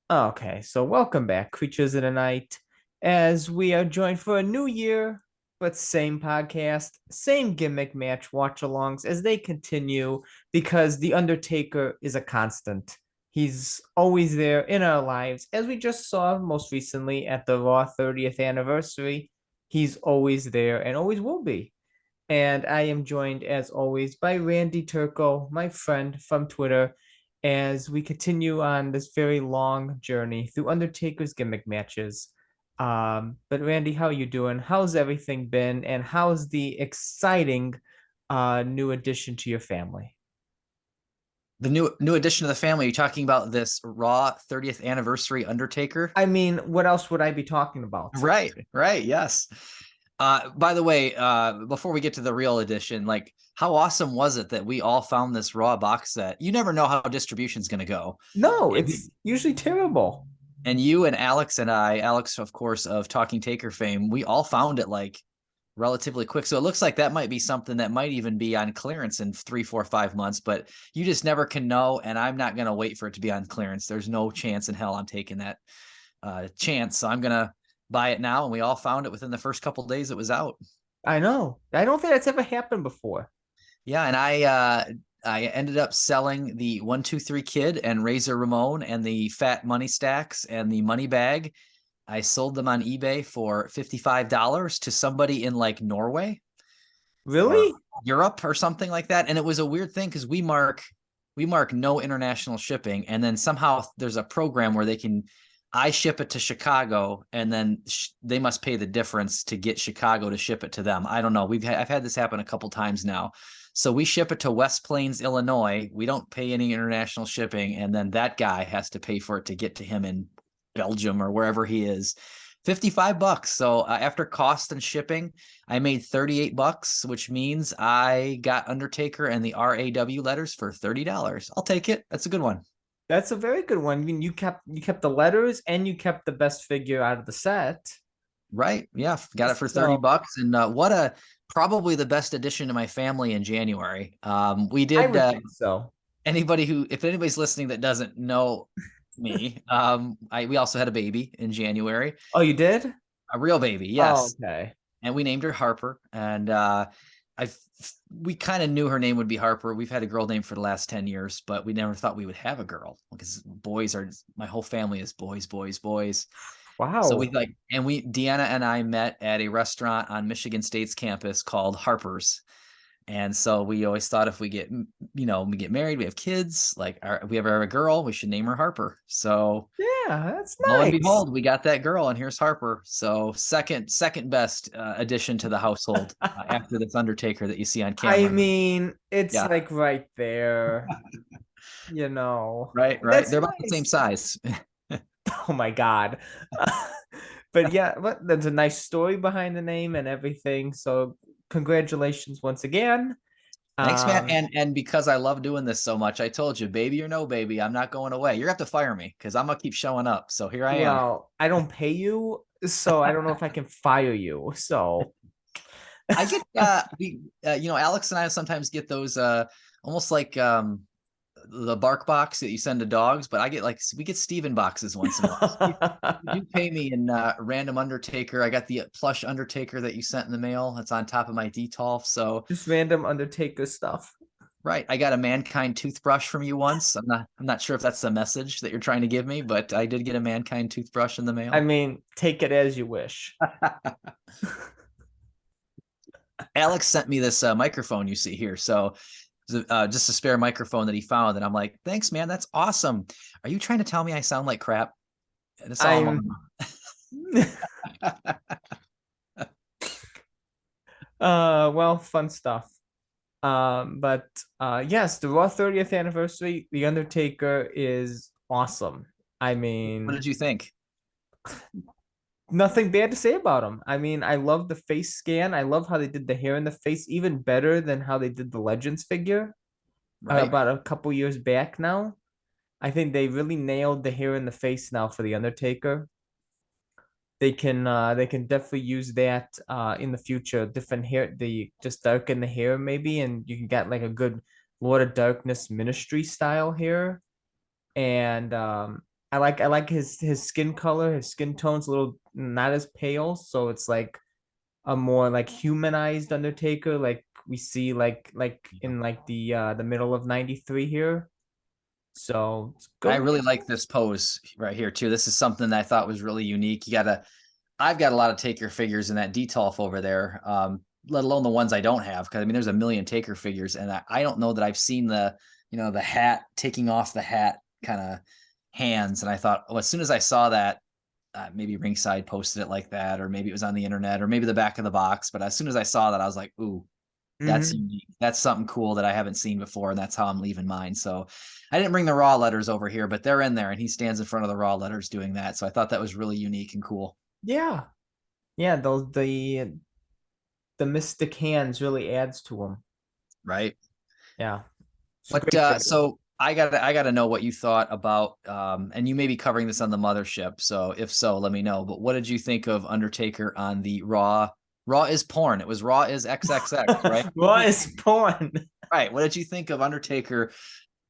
Okay, so welcome back, Creatures of the Night, as we are joined for a new year, but same podcast, same gimmick match watch alongs as they continue because The Undertaker is a constant. He's always there in our lives, as we just saw most recently at the Raw 30th anniversary. He's always there and always will be. And I am joined, as always, by Randy Turco, my friend from Twitter, as we continue on this very long journey through Undertaker's gimmick matches. But Randy, how are you doing? How's everything been? And how's the exciting new addition to your family? The new addition to the family. You're talking about this Raw 30th anniversary Undertaker? I mean, what else would I be talking about? Right, yes. By the way, before we get to the real edition, like how awesome was it that we all found this Raw box set? You never know how distribution's going to go. No, And, it's usually terrible. and you and Alex and I, Alex, of course, of Talking Taker fame, we all found it like relatively quick. So it looks like that might be something that might even be on clearance in 3, 4, 5 months, but you just never can know. And I'm not going to wait for it to be on clearance. There's no chance in hell I'm taking that chance. So I'm going to buy it now. And we all found it within the first couple of days it was out. I know. I don't think that's ever happened before. Yeah. And I ended up selling the 1, 2, 3 Kid and Razor Ramon and the Fat Money Stacks and the Money Bag. I sold them on eBay for $55 to somebody in like Norway or Really? Europe or something like that. And it was a weird thing because we mark no international shipping, and then somehow there's a program where I ship it to Chicago, and then they must pay the difference to get Chicago to ship it to them. I don't know. I've had this happen a couple times now. So we ship it to West Plains, Illinois. We don't pay any international shipping, and then that guy has to pay for it to get to him in Belgium or wherever he is. $55. So after cost and shipping, I made $38, which means I got Undertaker and the RAW letters for $30. I'll take it. That's a good one. That's a very good one. I mean, you kept the letters and you kept the best figure out of the set. Right. Yeah. Got it for 30 So bucks. And probably the best addition to my family in January. We I did, would think so. if anybody's listening that doesn't know me, we also had a baby in January, Oh, you did? a real baby. Oh, Yes. okay. And we named her Harper. And I we kind of knew her name would be Harper. We've had a girl name for the last 10 years, but we never thought we would have a girl because my whole family is boys, boys, boys. So Wow. Deanna and I met at a restaurant on Michigan State's campus called Harper's. And so we always thought if we get married, we have kids, like if we ever have a girl, we should name her Harper. So Yeah, that's lo and nice. behold, we got that girl, and here's Harper. So second best addition to the household after this Undertaker that you see on I camera. mean, it's Yeah, like right there, you know. right. That's They're about the same nice. size. Oh my God. But yeah, but there's a nice story behind the name and everything. So congratulations once again. Thanks, man. Um, And because I love doing this so much, I told you, baby or no baby, I'm not going away. You're gonna have to fire me because I'm gonna keep showing up. So here I am. well, I don't pay you, so I don't know if I can fire you. So I get Alex and I sometimes get those almost like the bark box that you send to dogs, but I get like we get Steven boxes once in a while. So you pay me in random Undertaker. I got the plush Undertaker that you sent in the mail. It's on top of my Detolf. So just random Undertaker stuff. right, I got a Mankind toothbrush from you once. I'm not sure if that's the message that you're trying to give me, but I did get a Mankind toothbrush in the I mail. mean, take it as you wish. Alex sent me this microphone you see here. So just a spare microphone that he found. And I'm like, thanks, man. That's awesome. Are you trying to tell me I sound like crap? That's all I'm I'm on. well, fun stuff. But yes, the Raw 30th anniversary, The Undertaker is awesome. I What mean, did you think? nothing bad to say about him. I mean, I love the face scan. I love how they did the hair in the face, even better than how they did the Legends figure Right. about a couple years back now. I think they really nailed the hair in the face now for The Undertaker. They can definitely use that in the future. Different hair, they just darken the hair maybe, and you can get like a good Lord of Darkness ministry style hair. And I like his skin color. His skin tone's a little not as pale, so it's like a more like humanized Undertaker, like we see like in like the middle of '93 here. So it's I good. really like this pose right here too. This is something that I thought was really unique. I've got a lot of Taker figures in that Detolf over there, let alone the ones I don't have. Because I mean, there's a million Taker figures, and I don't know that I've seen the hat taking off the hat kind of hands. And I thought, oh, as soon as I saw that, maybe Ringside posted it like that, or maybe it was on the internet, or maybe the back of the box. But as soon as I saw that, I was like, ooh, that's Mhm. unique. That's something cool that I haven't seen before, and that's how I'm leaving mine. So I didn't bring the raw letters over here, but they're in there, and he stands in front of the raw letters doing that. So I thought that was really unique and cool. Yeah, yeah. Those the mystic hands really adds to them. Right. Yeah, it's a But great figure. so I gotta know what you thought about and you may be covering this on the mothership. So if so, let me know. But what did you think of Undertaker on the Raw? Raw is porn. It was Raw is XXX, right? What is porn? Right. What did you think of Undertaker,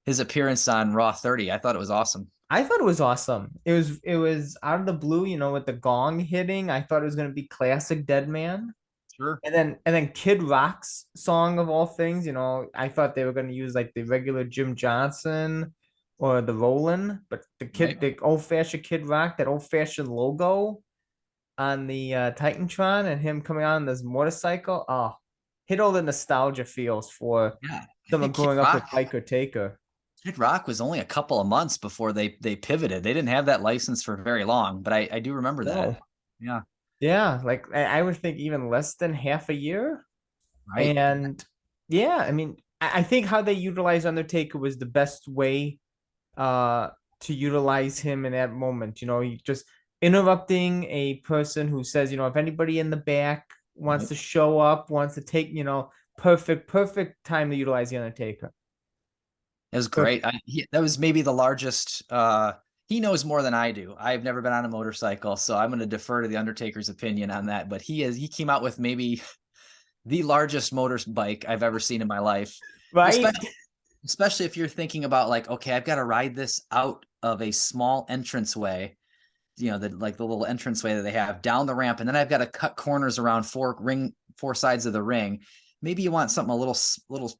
his appearance on Raw 30? I thought it was awesome. I thought it was awesome. It was out of the blue, with the gong hitting. I thought it was gonna be classic Deadman. Sure. And then Kid Rock's song of all things, I thought they were gonna use like the regular Jim Johnson or the Roland, but Right. the old fashioned Kid Rock, that old fashioned logo on the Titantron and him coming on this motorcycle. Oh, hit all the nostalgia feels for Yeah. I someone think Kid growing up with Rock Biker Taker. Kid Rock was only a couple of months before they pivoted. They didn't have that license for very long, but I do remember that. No. Yeah. Yeah, like I would think even less than half a year. Right. And yeah, I mean, I think how they utilize Undertaker was the best way uh to utilize him in that moment. He just interrupting a person who says, if anybody in the back wants Right. to show up, wants to take, perfect time to utilize the Undertaker. It was Perfect. great. That was maybe the largest. He knows more than I do. I've never been on a motorcycle, so I'm going to defer to the Undertaker's opinion on that. But he came out with maybe the largest motorbike I've ever seen in my life. Right? Especially if you're thinking about like, okay, I've got to ride this out of a small entranceway, the little entranceway that they have down the ramp, and then I've got to cut corners around four sides of the ring. Maybe you want something a little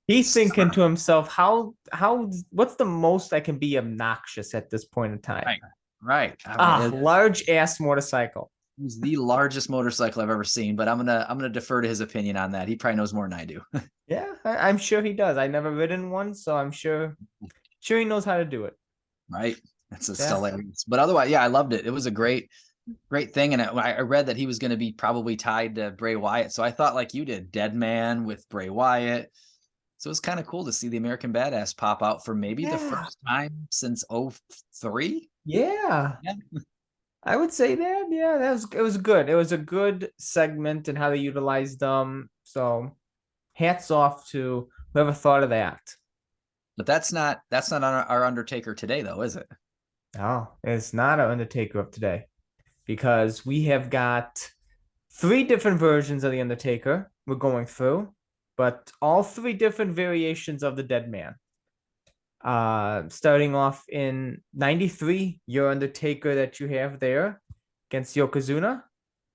He's thinking slimmer. to himself, what's the most I can be obnoxious at this point in time? Right. Right. I mean, Ah, large ass motorcycle. it was the largest motorcycle I've ever seen, but I'm gonna defer to his opinion on that. He probably knows more than I do. Yeah, I'm sure he does. I never ridden one, so I'm sure he knows how to do it. Right. That's just Yeah. hilarious. But otherwise, yeah, I loved it. It was a great thing. And I read that he was going to be probably tied to Bray Wyatt. So I thought, like you did, Deadman with Bray Wyatt. So it was kind of cool to see the American Badass pop out for maybe the Yeah. first time since '03. Yeah. Yeah. I would say that. Yeah, it was good. It was a good segment and how they utilized them. So hats off to whoever thought of that. But that's not our Undertaker today, though, is it? No, it's not an Undertaker of today because we have got three different versions of the Undertaker we're going through, but all three different variations of the Dead Man. Starting off in '93, your Undertaker that you have there against Yokozuna, Right.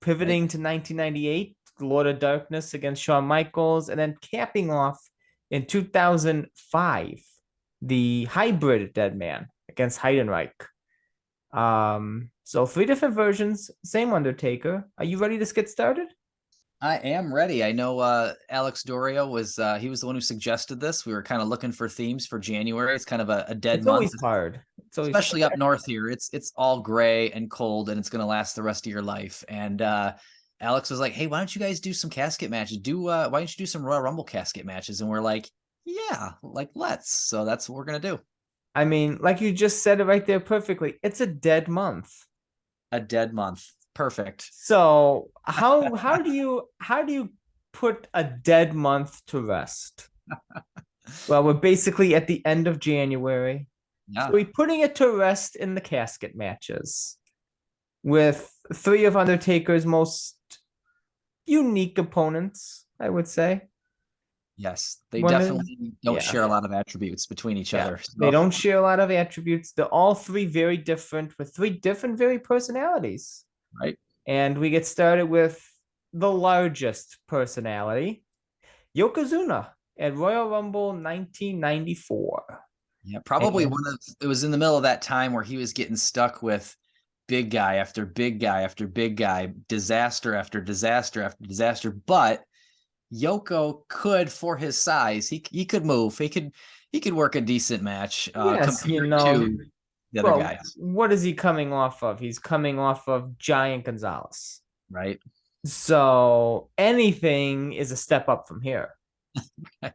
pivoting to 1998, Lord of Darkness against Shawn Michaels, and then capping off in 2005, the hybrid Dead Man against Heidenreich. So three different versions, same Undertaker. Are you ready to get started? I am ready. I know Alex Doria he was the one who suggested this. We were kind of looking for themes for January. It's kind of a dead It's month, always hard. It's always especially up north here. It's all gray and cold, and it's going to last the rest of your life. And Alex was like, "Hey, why don't you guys do some casket matches? Why don't you do some Royal Rumble casket matches?" And we're like, "Yeah, like let's." So that's what we're gonna do. I mean, like you just said it right there perfectly. It's a dead month. A dead month, perfect. So how do you put a dead month to rest? Well, we're basically at the end of January. So Yeah, we're putting it to rest in the casket matches with three of Undertaker's most unique opponents, I would say. Yes, they One is definitely don't yeah. share a lot of attributes between each Yeah, other. they So don't share a lot of attributes. They're all three very different with three different very personalities. right. And we get started with the largest personality, Yokozuna at Royal Rumble 1994. Yeah, probably And one of it was in the middle of that time where he was getting stuck with big guy after big guy after big guy, disaster after disaster after disaster. But Yoko could, for his size, he could move. He could work a decent match yes, compared to the other well, guys, what is he coming off of? He's coming off of Giant Gonzalez. right? So anything is a step up from here.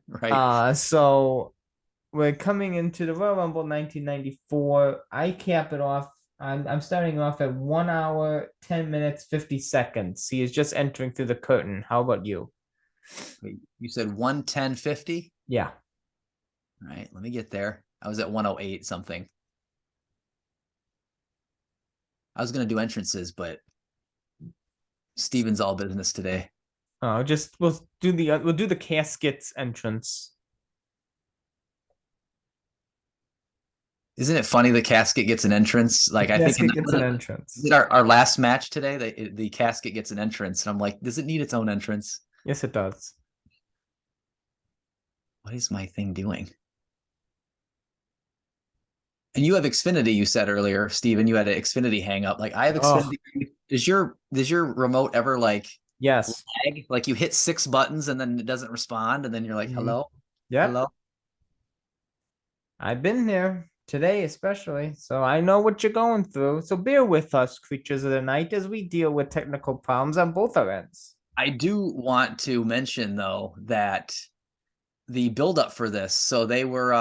Right. So we're coming into the Royal Rumble 1994. I cap it off. I'm starting off at 1 hour, 10 minutes, 50 seconds. He is just entering through the curtain. How about you? Wait, you said 110.50? Yeah. All right, let me get there. I was at 108 something. I was gonna do entrances, but Steven's all business today. Just we'll do the caskets entrance. Isn't it funny the casket gets an entrance? The Like I think casket gets an entrance. in our last match today, the casket gets an entrance, and I'm like, does it need its own entrance? Yes, it does. What is my thing doing? And you have Xfinity, you said earlier, Steven, you had an Xfinity hang up. Like I have Oh, Xfinity. Does your remote ever like yes. lag? Like you hit 6 buttons and then it doesn't respond, and then you're like, Mhm. hello, Yep. hello. I've been there today, especially. So I know what you're going through. So bear with us, creatures of the night, as we deal with technical problems on both our ends. I do want to mention though that the buildup for this, so they were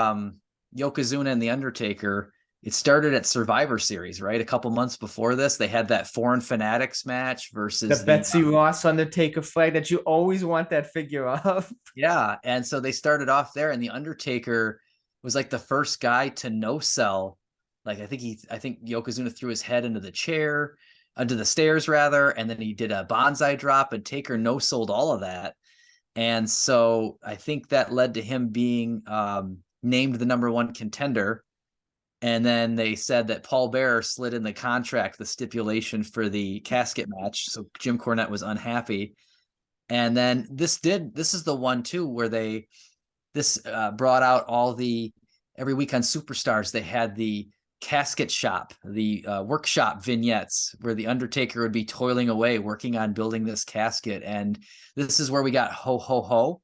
Yokozuna and the Undertaker. It started at Survivor Series, right? A couple months before this, they had that Foreign Fanatics match The versus the Betsy Ross Undertaker flag that you always want that figure of. yeah, and so they started off there, and the Undertaker was like the first guy to no sell. Like I think Yokozuna threw his head into the chair, into the stairs rather, and then he did a bonsai drop, and Taker no sold all of that. And so I think that led to him being named the number one contender. And then they said that Paul Bearer slid in the contract the stipulation for the casket match. So Jim Cornette was unhappy. And then this is the one too where this brought out all the every week on Superstars they had the casket shop, the workshop vignettes where the Undertaker would be toiling away working on building this casket, and this is where we got ho ho ho.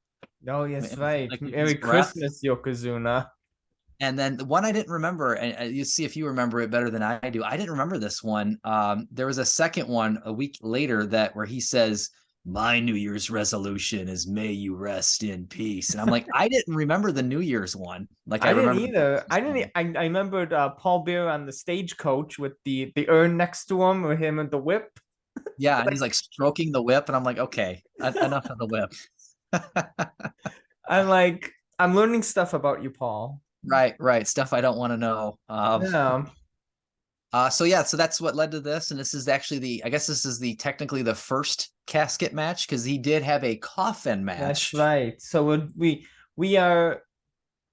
Oh, yes, right. Like his Merry breath. Christmas, Yokozuna. And then the one I didn't remember, and you see if you remember it better than I do. I didn't remember this one. There was a second one a week later that where he says, "My New Year's resolution is may you rest in peace." And I'm like, I didn't remember the New Year's one. Like I I didn't remember the either. Christmas one. I remembered Paul Bear on the stagecoach with the urn next to him with him and the whip. Yeah, and he's like stroking the whip, and I'm like, okay, enough of the whip. I'm like, I'm learning stuff about you, Paul. Right, right. Stuff I don't want to know. Yeah. So yeah, so that's what led to this, and this is actually I guess this is the technically the first casket match because he did have a coffin That's match. right. So we are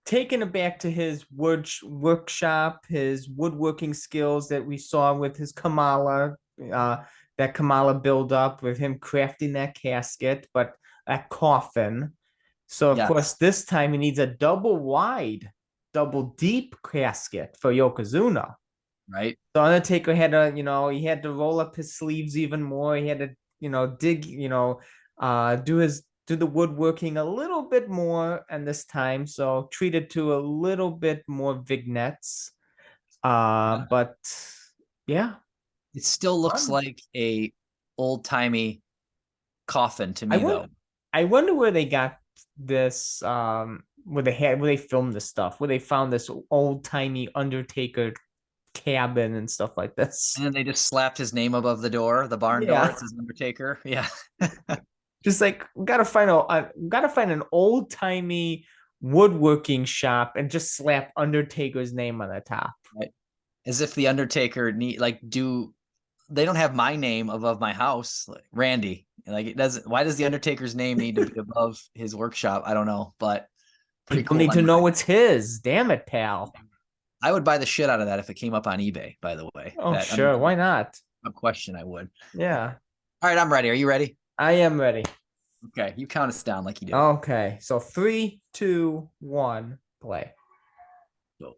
taking it back to his workshop, his woodworking skills that we saw with his Kamala, that Kamala build up with him crafting that casket, but that coffin. So of Yeah, course this time he needs a double wide, double deep casket for Yokozuna. right. The Undertaker had to, he had to roll up his sleeves even more. He had to, dig, do the woodworking a little bit more and this time. So treated to a little bit more vignettes. Yeah. But yeah, It still looks fun. like a old timey coffin to I me wonder though. I wonder where they got this where they filmed this stuff, where they found this old timey Undertaker cabin and stuff like And this. then they just slapped his name above the door, the barn door. Yeah. It says Undertaker. Yeah. Just like gotta find an old timey woodworking shop and just slap Undertaker's name on the top. Right. As if the Undertaker need like do they don't have my name above my house, like, Randy. Like it doesn't. Why does the Undertaker's name need to be above his workshop? I don't know, but pretty People cool. need to know it's his. Damn it, pal. I would buy the shit out of that if it came up on eBay. By the way, Oh, that sure. Why not? no question, I would. Yeah, All right, I'm ready. Are you ready? I am ready. Okay, you count us down like you do. Okay, so 3, 2, 1, play. So,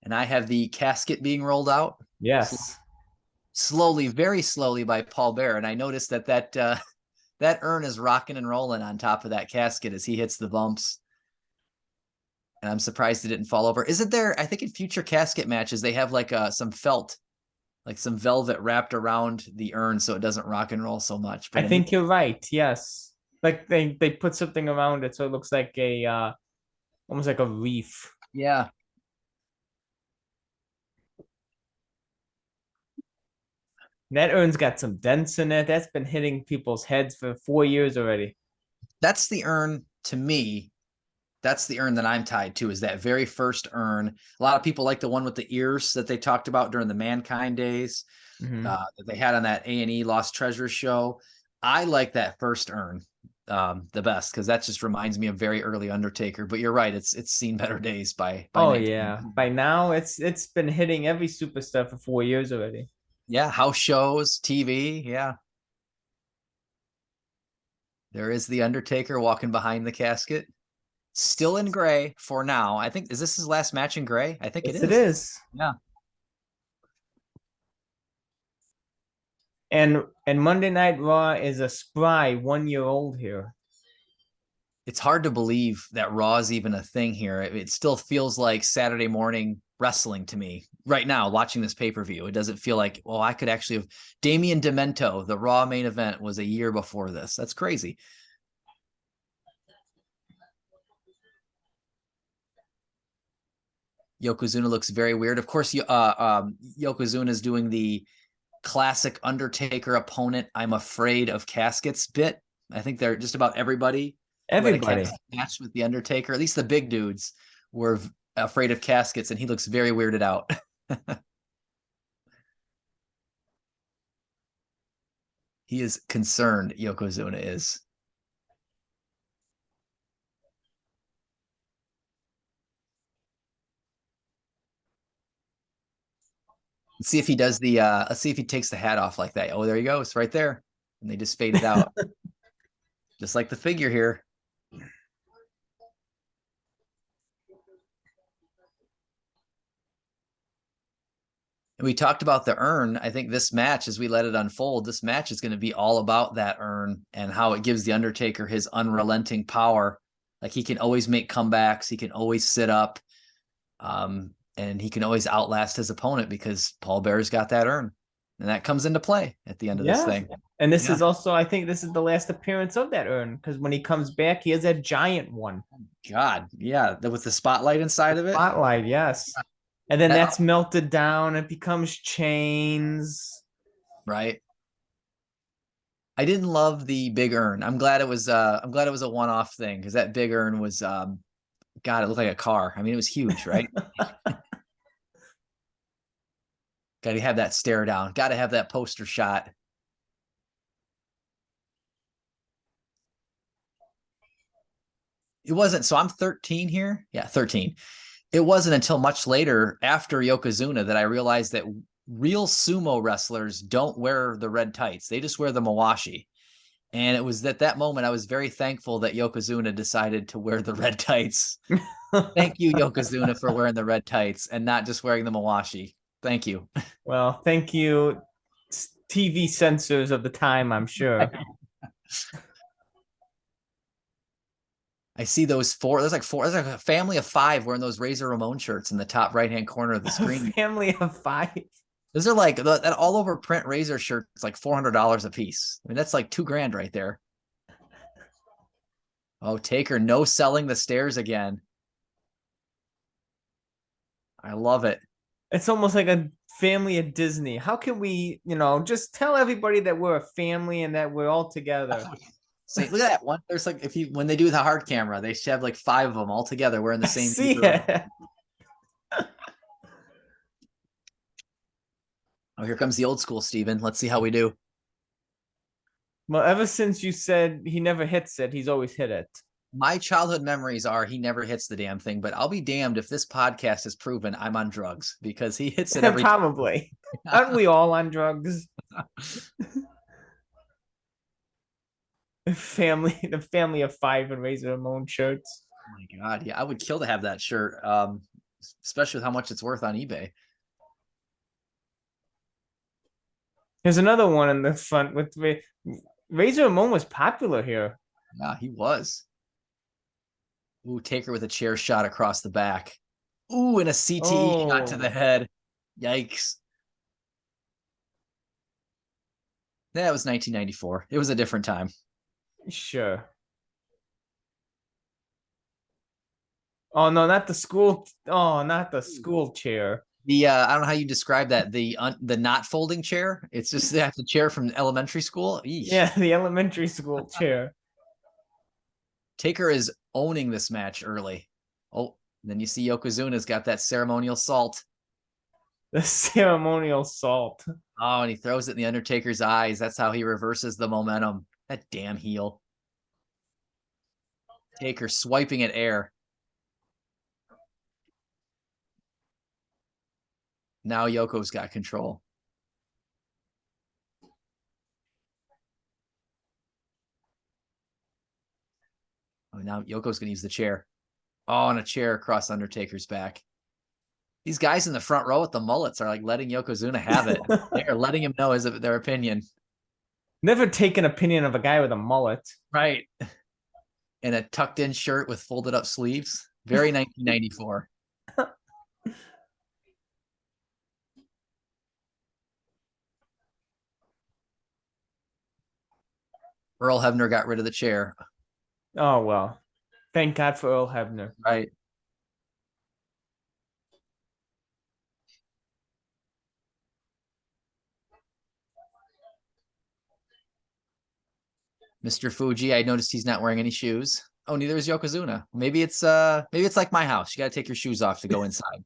and I have the casket being rolled out Yes. slowly, very slowly by Paul Bear, and I noticed that urn is rocking and rolling on top of that casket as he hits the bumps. And I'm surprised it didn't fall over. Isn't there? I think in future casket matches they have like some felt, like some velvet wrapped around the urn so it doesn't rock and roll so much. I But in think you're right. Yes. Like they put something around it so it looks like a almost like a reef. yeah, That urn's got some dents in it. That's been hitting people's heads for 4 years already. that's the urn to me. That's the urn that I'm tied to, is that very first urn. A lot of people like the one with the ears that they talked about during the Mankind days that they had on that A&E Lost Treasures show. I like that first urn the best because that just reminds me of very early Undertaker. But you're right, it's seen better days by Oh 19. yeah. By now it's been hitting every superstar for 4 years already. Yeah, house shows, TV. Yeah, there is the Undertaker walking behind the casket. Still in gray for now. I think, is this his last match in gray? I think it Yes, it is. is. Yeah. And Monday Night Raw is a spry 1 year old here. It's hard to believe that Raw is even a thing here. It still feels like Saturday morning wrestling to me right now, watching this pay-per-view. It doesn't feel like, well, I could actually have Damian Demento, the Raw main event was a year before this. That's crazy. Yokozuna looks very weird. Of course, Yokozuna is doing the classic Undertaker opponent, I'm afraid of caskets bit. I think they're just about everybody who had a Everybody. casket match with the Undertaker, at least the big dudes, were afraid of caskets, and he looks very weirded out. He is concerned, Yokozuna is. Let's see if he does the let's see if he takes the hat off like that. Oh, there you go. It's right there. And they just fade it out. Just like the figure here. And we talked about the urn. I think this match, as we let it unfold, this match is going to be all about that urn and how it gives the Undertaker his unrelenting power. Like he can always make comebacks. He can always sit up. And he can always outlast his opponent because Paul Bear's got that urn. And that comes into play at the end of this thing. And this is also, I think this is the last appearance of that urn because when he comes back, he has that giant one. God, yeah, with the spotlight inside of it. Spotlight, yes. And then that's melted down. It becomes chains. Right. I didn't love the big urn. I'm glad it was a one-off thing because that big urn was God, it looked like a car. I mean, it was huge, right? Got to have that stare down. Got to have that poster shot. It wasn't. So I'm 13 here. Yeah, 13. It wasn't until much later after Yokozuna that I realized that real sumo wrestlers don't wear the red tights. They just wear the mawashi. And it was at that moment I was very thankful that Yokozuna decided to wear the red tights. Thank you, Yokozuna, for wearing the red tights and not just wearing the mawashi. Thank you. Well, thank you, TV censors of the time, I'm sure. I see those four. There's like a family of 5 wearing those Razor Ramon shirts in the top right-hand corner of the screen. Family of 5. Those are like that all over print Razor shirt. It's like $400 a piece. I mean, that's like $2,000 right there. Oh, Taker, no selling the stairs again. I love it. It's almost like a family at Disney. How can we, just tell everybody that we're a family and that we're all together? See, look at that one. There's like when they do the hard camera, they should have like 5 of them all together wearing the same. See it. Oh, here comes the old school Steven. Let's see how we do. Well, ever since you said he never hits it, he's always hit it. My childhood memories are he never hits the damn thing, but I'll be damned if this podcast has proven I'm on drugs because he hits it every Probably. Aren't we all on drugs? The family of five and Razor Ramon shirts. Oh my God. Yeah, I would kill to have that shirt. Especially with how much it's worth on eBay. There's another one in the front with Razor Ramon was popular here. Yeah, he was. Ooh, Taker with a chair shot across the back. Ooh, and a CTE shot to the head. Yikes. That was 1994. It was a different time. Sure. Oh no, not the school. Oh, not the school chair. The I don't know how you describe that. The not folding chair. It's just that's a chair from elementary school. Eesh. Yeah, the elementary school chair. Taker is owning this match early. Oh, then you see Yokozuna's got that ceremonial salt. The ceremonial salt. Oh, and he throws it in the Undertaker's eyes. That's how he reverses the momentum. That damn heel. Taker swiping at air. Now Yoko's got control. Oh, now Yoko's going to use the chair. Oh, and a chair across Undertaker's back. These guys in the front row with the mullets are like letting Yokozuna have it. They are letting him know their opinion. Never take an opinion of a guy with a mullet. Right. And a tucked in shirt with folded up sleeves. Very 1994. Earl Hebner got rid of the chair. Oh well. Thank God for Earl Hebner. Right. Mr. Fuji, I noticed he's not wearing any shoes. Oh, neither is Yokozuna. Maybe it's like my house. You got to take your shoes off to go inside.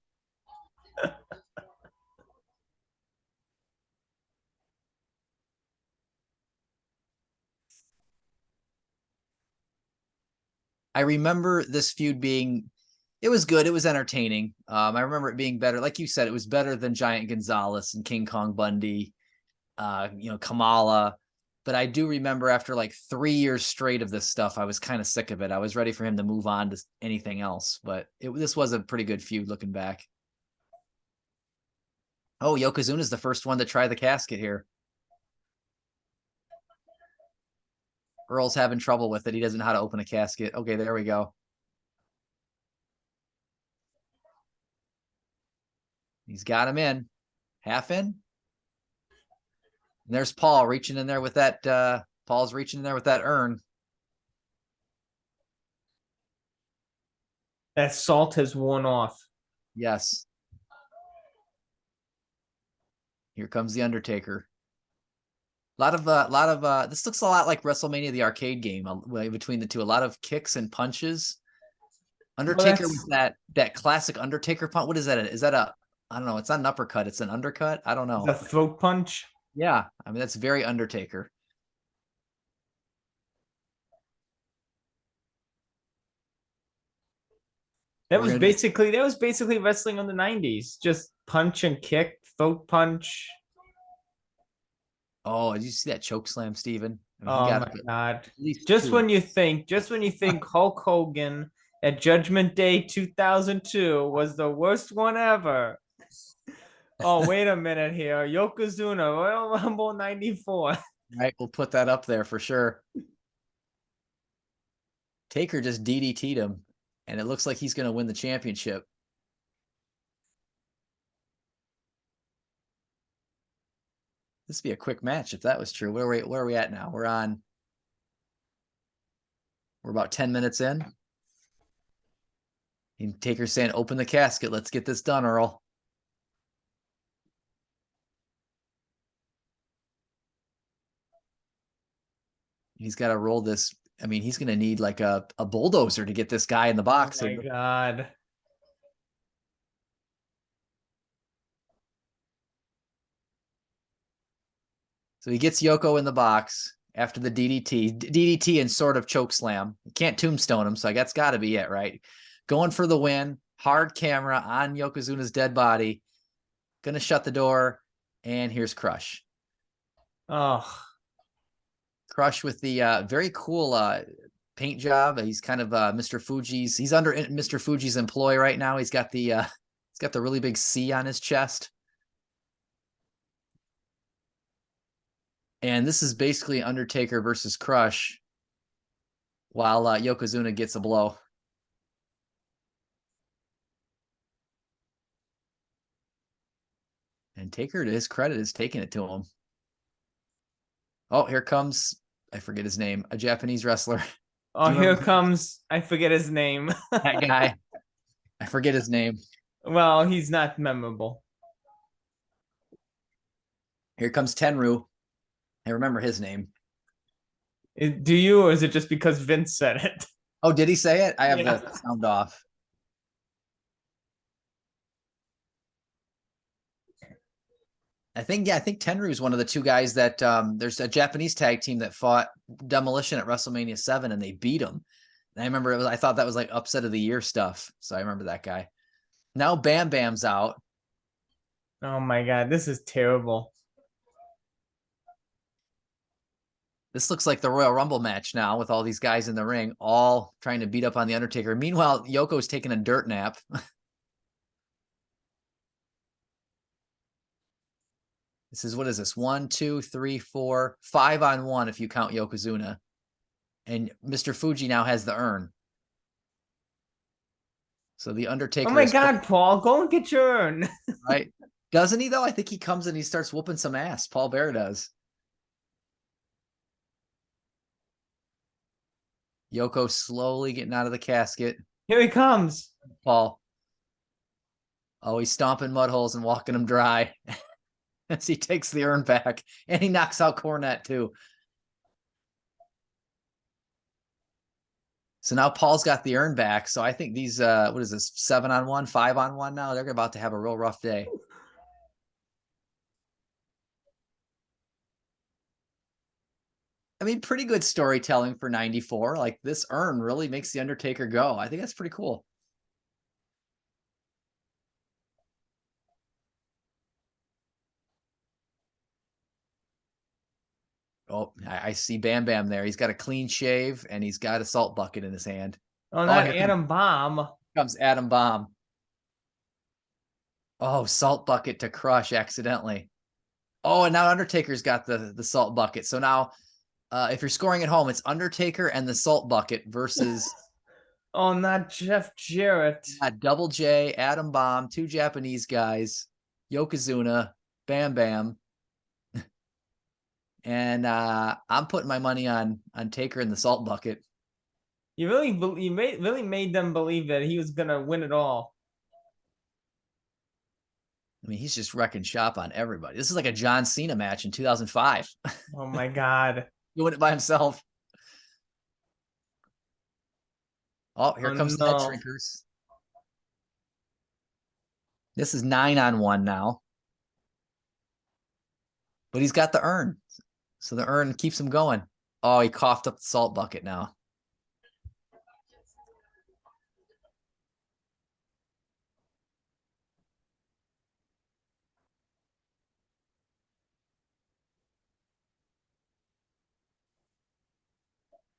I remember this feud being, it was good. It was entertaining. I remember it being better. Like you said, it was better than Giant Gonzalez and King Kong Bundy, Kamala. But I do remember after like 3 years straight of this stuff, I was kind of sick of it. I was ready for him to move on to anything else. But this was a pretty good feud looking back. Oh, Yokozuna's the first one to try the casket here. Earl's having trouble with it. He doesn't know how to open a casket. Okay, there we go. He's got him in. Half in. And there's Paul reaching in there with that. Paul's reaching in there with that urn. That salt has worn off. Yes. Here comes the Undertaker. This looks a lot like WrestleMania, the arcade game between the two. A lot of kicks and punches. Undertaker with that classic Undertaker punch. What is that? Is that I don't know. It's not an uppercut. It's an undercut. I don't know. The throat punch. Yeah. I mean, that's very Undertaker. That was basically wrestling in the 90s. Just punch and kick, throat punch. Oh, did you see that choke slam, Steven? I mean, Oh my God. Just when you think Hulk Hogan at Judgment Day 2002 was the worst one ever. Oh, wait a minute here. Yokozuna, Royal Rumble 94. Right, we'll put that up there for sure. Taker just DDT'd him, and it looks like he's going to win the championship. This would be a quick match if that was true. Where are we at now? We're about 10 minutes in. And Taker's saying, open the casket. Let's get this done, Earl. He's got to roll this. I mean, he's going to need like a bulldozer to get this guy in the box. Oh my God. So he gets Yoko in the box, after the DDT and sort of choke slam. You can't tombstone him, so that's got to be it, right? Going for the win. Hard camera on Yokozuna's dead body. Gonna shut the door, and here's Crush. Oh, Crush with the very cool paint job. He's kind of Mr. Fuji's. He's under Mr. Fuji's employ right now. He's got the really big C on his chest. And this is basically Undertaker versus Crush while Yokozuna gets a blow. And Taker, to his credit, is taking it to him. Oh, here comes, I forget his name, a Japanese wrestler. Oh, here comes, I forget his name. That guy. I forget his name. Well, he's not memorable. Here comes Tenryu. I remember his name. Do you, or is it just because Vince said it? Oh, did he say it? I have the sound off. I think Tenryu is one of the two guys that there's a Japanese tag team that fought Demolition at WrestleMania 7 and they beat him. And I remember I thought that was like upset of the year stuff. So I remember that guy. Now Bam Bam's out. Oh my God, this is terrible. This looks like the Royal Rumble match now with all these guys in the ring, all trying to beat up on the Undertaker. Meanwhile, Yoko's taking a dirt nap. This is, what is this? 1, 2, 3, 4, 5 on 1 if you count Yokozuna. And Mr. Fuji now has the urn. So the Undertaker. Oh my God, Paul, go and get your urn. Right? Doesn't he though? I think he comes and he starts whooping some ass. Paul Bear does. Yoko slowly getting out of the casket. Here he comes. Paul. Oh, he's stomping mud holes and walking them dry as he takes the urn back, and he knocks out Cornette too. So now Paul's got the urn back. So I think these, what is this, 7 on 1, 5 on 1 now? They're about to have a real rough day. I mean, pretty good storytelling for 94. Like, this urn really makes the Undertaker go. I think that's pretty cool. Oh, I see Bam Bam there. He's got a clean shave and he's got a salt bucket in his hand. Oh, not Adam Bomb. Comes Adam Bomb. Oh, salt bucket to Crush accidentally. Oh, and now Undertaker's got the salt bucket. So now, if you're scoring at home, it's Undertaker and the salt bucket versus Oh, not Jeff Jarrett. Double J, Adam Bomb, 2 Japanese guys, Yokozuna, Bam Bam. And I'm putting my money on Taker and the salt bucket. You really made them believe that he was gonna win it all. I mean, he's just wrecking shop on everybody. This is like a John Cena match in 2005. Oh my God. Doing it by himself. Oh, here comes the head shrinkers. This is 9 on 1 now. But he's got the urn. So the urn keeps him going. Oh, he coughed up the salt bucket now.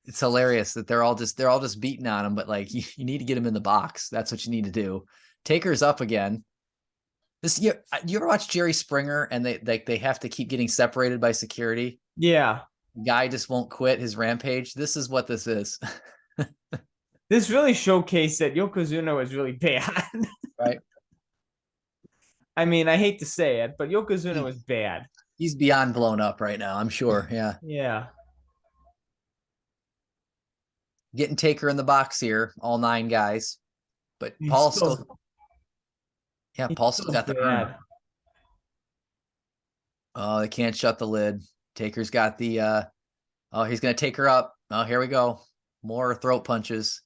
It's hilarious that they're all just beating on him, but like you need to get him in the box. That's what you need to do. Taker's up again. This you ever watch Jerry Springer and they have to keep getting separated by security? Yeah. Guy just won't quit his rampage. This is what this is. This really showcased that Yokozuna was really bad. Right. I mean, I hate to say it, but Yokozuna was bad. He's beyond blown up right now, I'm sure. Yeah. Yeah. Getting Taker in the box here, all 9 guys. But Paul still got the urn. Oh, they can't shut the lid. Taker's got the oh, he's gonna take her up. Oh, here we go. More throat punches.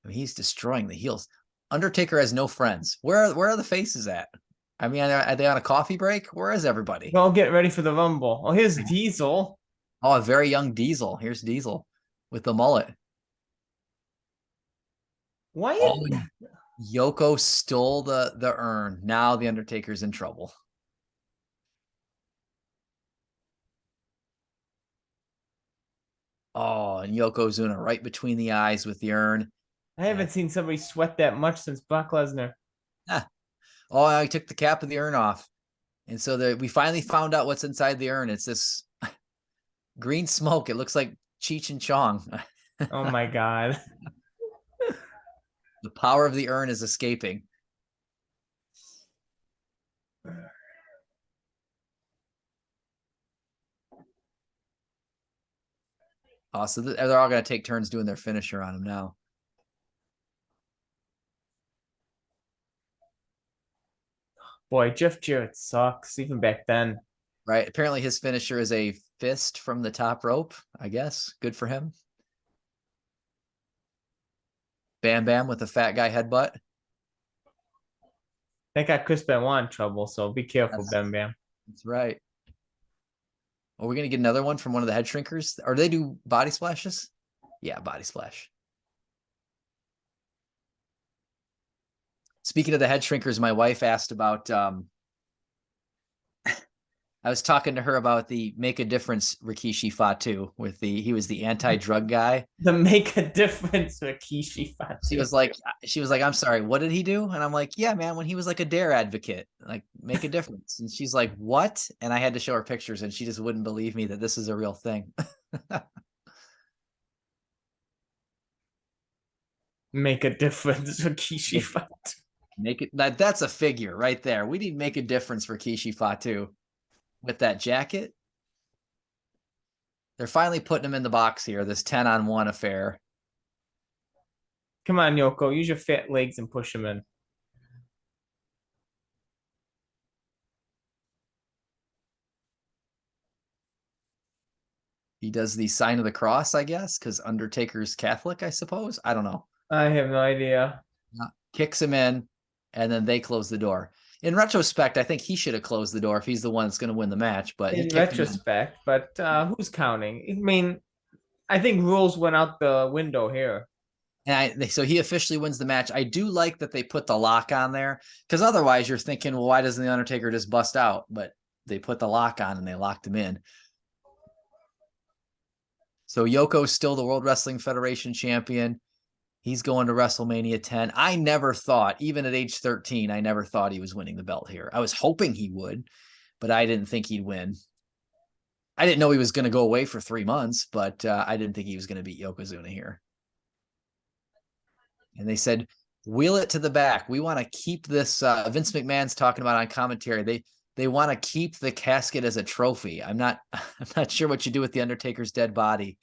I mean, he's destroying the heels. Undertaker has no friends. Where are the faces at? I mean, are they on a coffee break? Where is everybody? Go get ready for the Rumble. Oh, here's Diesel. Oh, a very young Diesel. Here's Diesel with the mullet. Why? Oh, Yoko stole the urn. Now the Undertaker's in trouble. Oh, and Yokozuna right between the eyes with the urn. I haven't seen somebody sweat that much since Brock Lesnar. Oh, I took the cap of the urn off. And so we finally found out what's inside the urn. It's this green smoke. It looks like Cheech and Chong. Oh my god. The power of the urn is escaping. Oh, so they're all going to take turns doing their finisher on him now. Boy, Jeff Jarrett sucks, even back then. Right. Apparently his finisher is a fist from the top rope, I guess. Good for him. Bam Bam with a fat guy headbutt. That got Chris Benoit in trouble, so be careful, Bam Bam. That's right. Are we going to get another one from one of the head shrinkers? Or do they do body splashes? Yeah, body splash. Speaking of the head shrinkers, my wife asked about I was talking to her about the Make a Difference Rikishi Fatu with he was the anti-drug guy. The Make a Difference Rikishi Fatu. She was like, I'm sorry, what did he do? And I'm like, yeah, man, when he was like a dare advocate, like make a difference. And she's like, what? And I had to show her pictures and she just wouldn't believe me that this is a real thing. Make a Difference Rikishi Fatu. Make it that's a figure right there. We need Make a Difference for Rikishi Fatu with that jacket. They're finally putting him in the box here, this 10-on-1 affair. Come on, Yoko, use your fat legs and push him in. He does the sign of the cross, I guess, because Undertaker's Catholic, I suppose. I don't know. I have no idea. Kicks him in, and then they close the door. In retrospect, I think he should have closed the door if he's the one that's going to win the match. But in retrospect, but who's counting? I mean, I think rules went out the window here. And so he officially wins the match. I do like that they put the lock on there because otherwise you're thinking, well, why doesn't the Undertaker just bust out? But they put the lock on and they locked him in. So Yoko's still the World Wrestling Federation champion. He's going to WrestleMania 10. I never thought, even at age 13, I never thought he was winning the belt here. I was hoping he would, but I didn't think he'd win. I didn't know he was going to go away for 3 months, but I didn't think he was going to beat Yokozuna here. And they said, wheel it to the back. We want to keep this. Vince McMahon's talking about on commentary. They want to keep the casket as a trophy. I'm not sure what you do with the Undertaker's dead body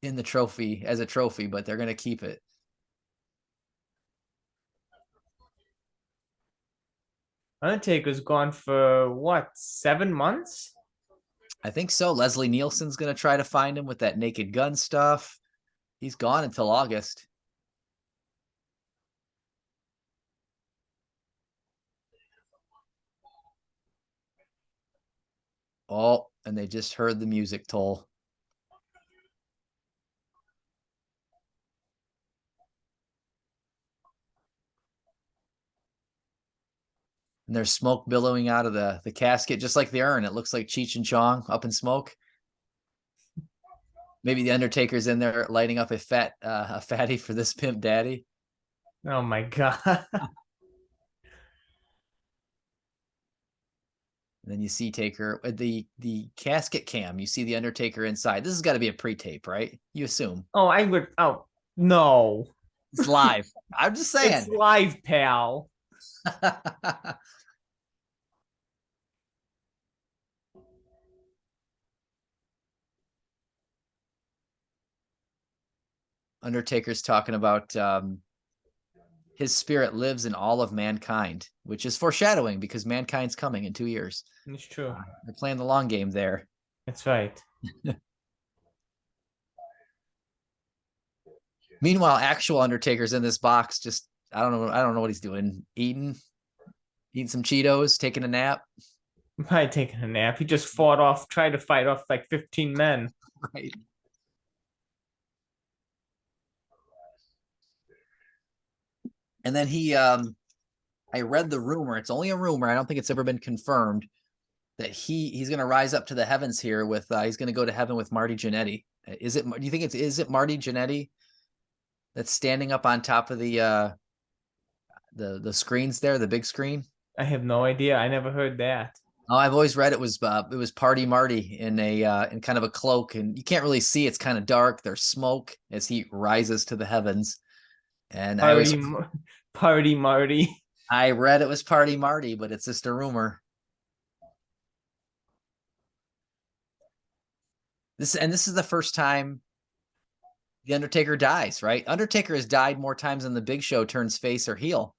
in the trophy as a trophy, but they're going to keep it. Undertaker's gone for what, 7 months? I think so. Leslie Nielsen's going to try to find him with that Naked Gun stuff. He's gone until August. Oh, and they just heard the music toll. And there's smoke billowing out of the casket, just like the urn. It looks like Cheech and Chong up in smoke. Maybe the Undertaker's in there lighting up a fatty for this pimp daddy. Oh my god. And then you see Taker the casket cam. You see the Undertaker inside. This has got to be a pre-tape, right? You assume. Oh, I would. Oh no, It's live. I'm just saying. it's live, pal. Undertaker's talking about his spirit lives in all of mankind, which is foreshadowing because mankind's coming in 2 years. It's true. They're playing the long game there. That's right. Meanwhile, actual Undertaker's in this box. Just I don't know what he's doing. Eating eating some Cheetos, taking a nap. Probably taking a nap. He just fought off, tried to fight off like 15 men. Right. And then I read the rumor. It's only a rumor. I don't think it's ever been confirmed that he's going to rise up to the heavens here with he's going to go to heaven with Marty Jannetty. Is it? Do you think is it Marty Jannetty that's standing up on top of the screens there, the big screen? I have no idea. I never heard that. Oh, I've always read it was Party Marty in kind of a cloak, and you can't really see. It's kind of dark. There's smoke as he rises to the heavens, and Party, Party Marty. I read it was Party Marty, but it's just a rumor. This is the first time the Undertaker dies, right? Undertaker has died more times than the Big Show turns face or heel.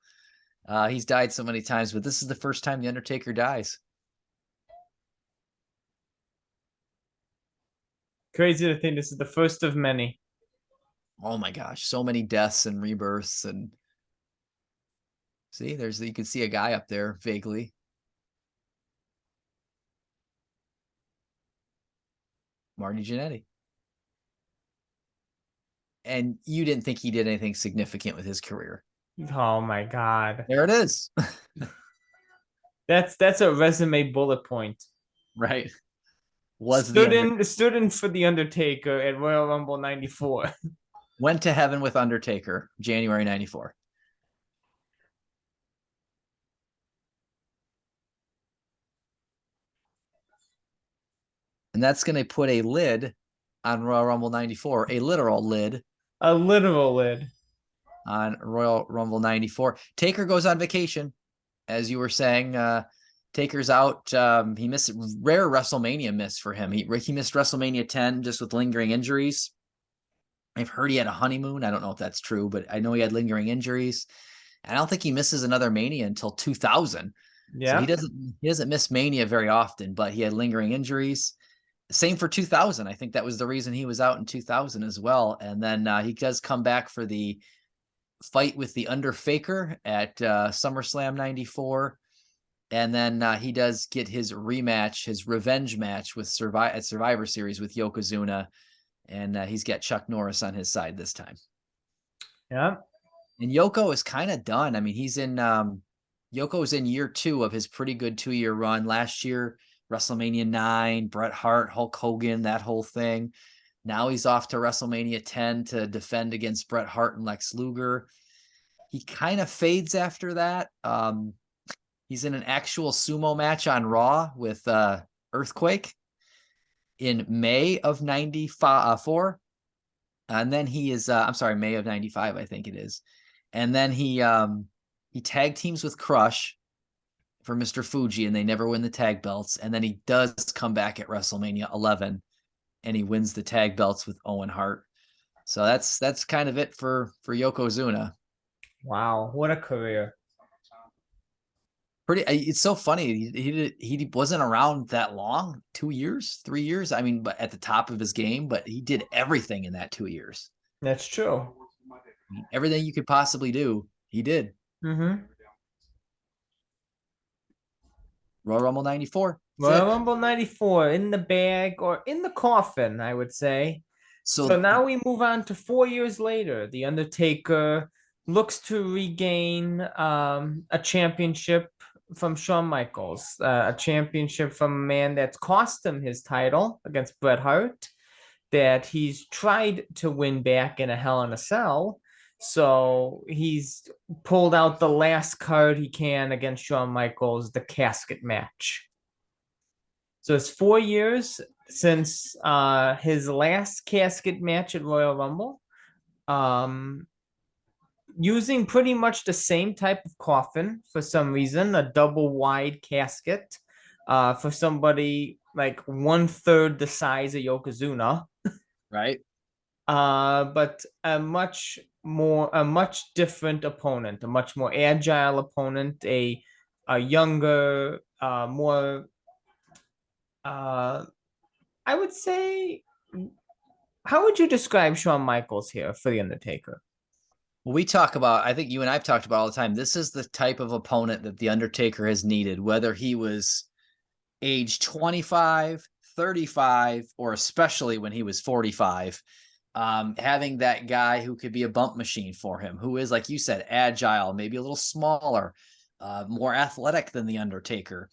He's died so many times, but this is the first time the Undertaker dies. Crazy to think this is the first of many. Oh my gosh, so many deaths and rebirths. And see, you can see a guy up there vaguely. Marty Jannetty. And you didn't think he did anything significant with his career. Oh my God. There it is. That's a resume bullet point. Right. Stood in for the Undertaker at Royal Rumble 94. Went to heaven with Undertaker, January 94. And that's going to put a lid on Royal Rumble 94, a literal lid. A literal lid. On Royal Rumble 94. Taker goes on vacation, as you were saying. Taker's out. He missed rare WrestleMania miss for him. He missed WrestleMania 10 just with lingering injuries. I've heard he had a honeymoon. I don't know if that's true, but I know he had lingering injuries. I don't think he misses another Mania until 2000. Yeah. So he doesn't miss Mania very often, but he had lingering injuries. Same for 2000. I think that was the reason he was out in 2000 as well. And then he does come back for the fight with the Undertaker at SummerSlam 94. And then he does get his rematch, his revenge match with Survivor Series with Yokozuna. And he's got Chuck Norris on his side this time. Yeah. And Yoko is kind of done. I mean, Yoko's in year 2 of his pretty good 2-year run. Last year, WrestleMania 9, Bret Hart, Hulk Hogan, that whole thing. Now he's off to WrestleMania 10 to defend against Bret Hart and Lex Luger. He kind of fades after that. He's in an actual sumo match on Raw with Earthquake in May of 94. And then he is, May of 95, I think it is. And then he tag teams with Crush for Mr. Fuji, and they never win the tag belts. And then he does come back at WrestleMania 11, and he wins the tag belts with Owen Hart. So that's kind of it for Yokozuna. Wow, what a career! It's so funny. He wasn't around that long, 2 years, 3 years. I mean, but at the top of his game, but he did everything in that 2 years. That's true. I mean, everything you could possibly do, he did. Mm-hmm. Royal Rumble 94. Royal Rumble 94 in the bag, or in the coffin, I would say. So now we move on to 4 years later. The Undertaker looks to regain a championship from Shawn Michaels, a championship from a man that's cost him his title against Bret Hart, that he's tried to win back in a Hell in a Cell. So he's pulled out the last card he can against Shawn Michaels, the casket match. So it's 4 years since his last casket match at Royal Rumble. Using pretty much the same type of coffin for some reason, a double wide casket for somebody like 1/3 the size of Yokozuna. Right. But a much different opponent, a much more agile opponent, a younger, more I would say, how would you describe Shawn Michaels here for The Undertaker? We talk about, I think you and I've talked about all the time. This is the type of opponent that the Undertaker has needed, whether he was age 25, 35, or especially when he was 45. Having that guy who could be a bump machine for him, who is, like you said, agile, maybe a little smaller, more athletic than the Undertaker.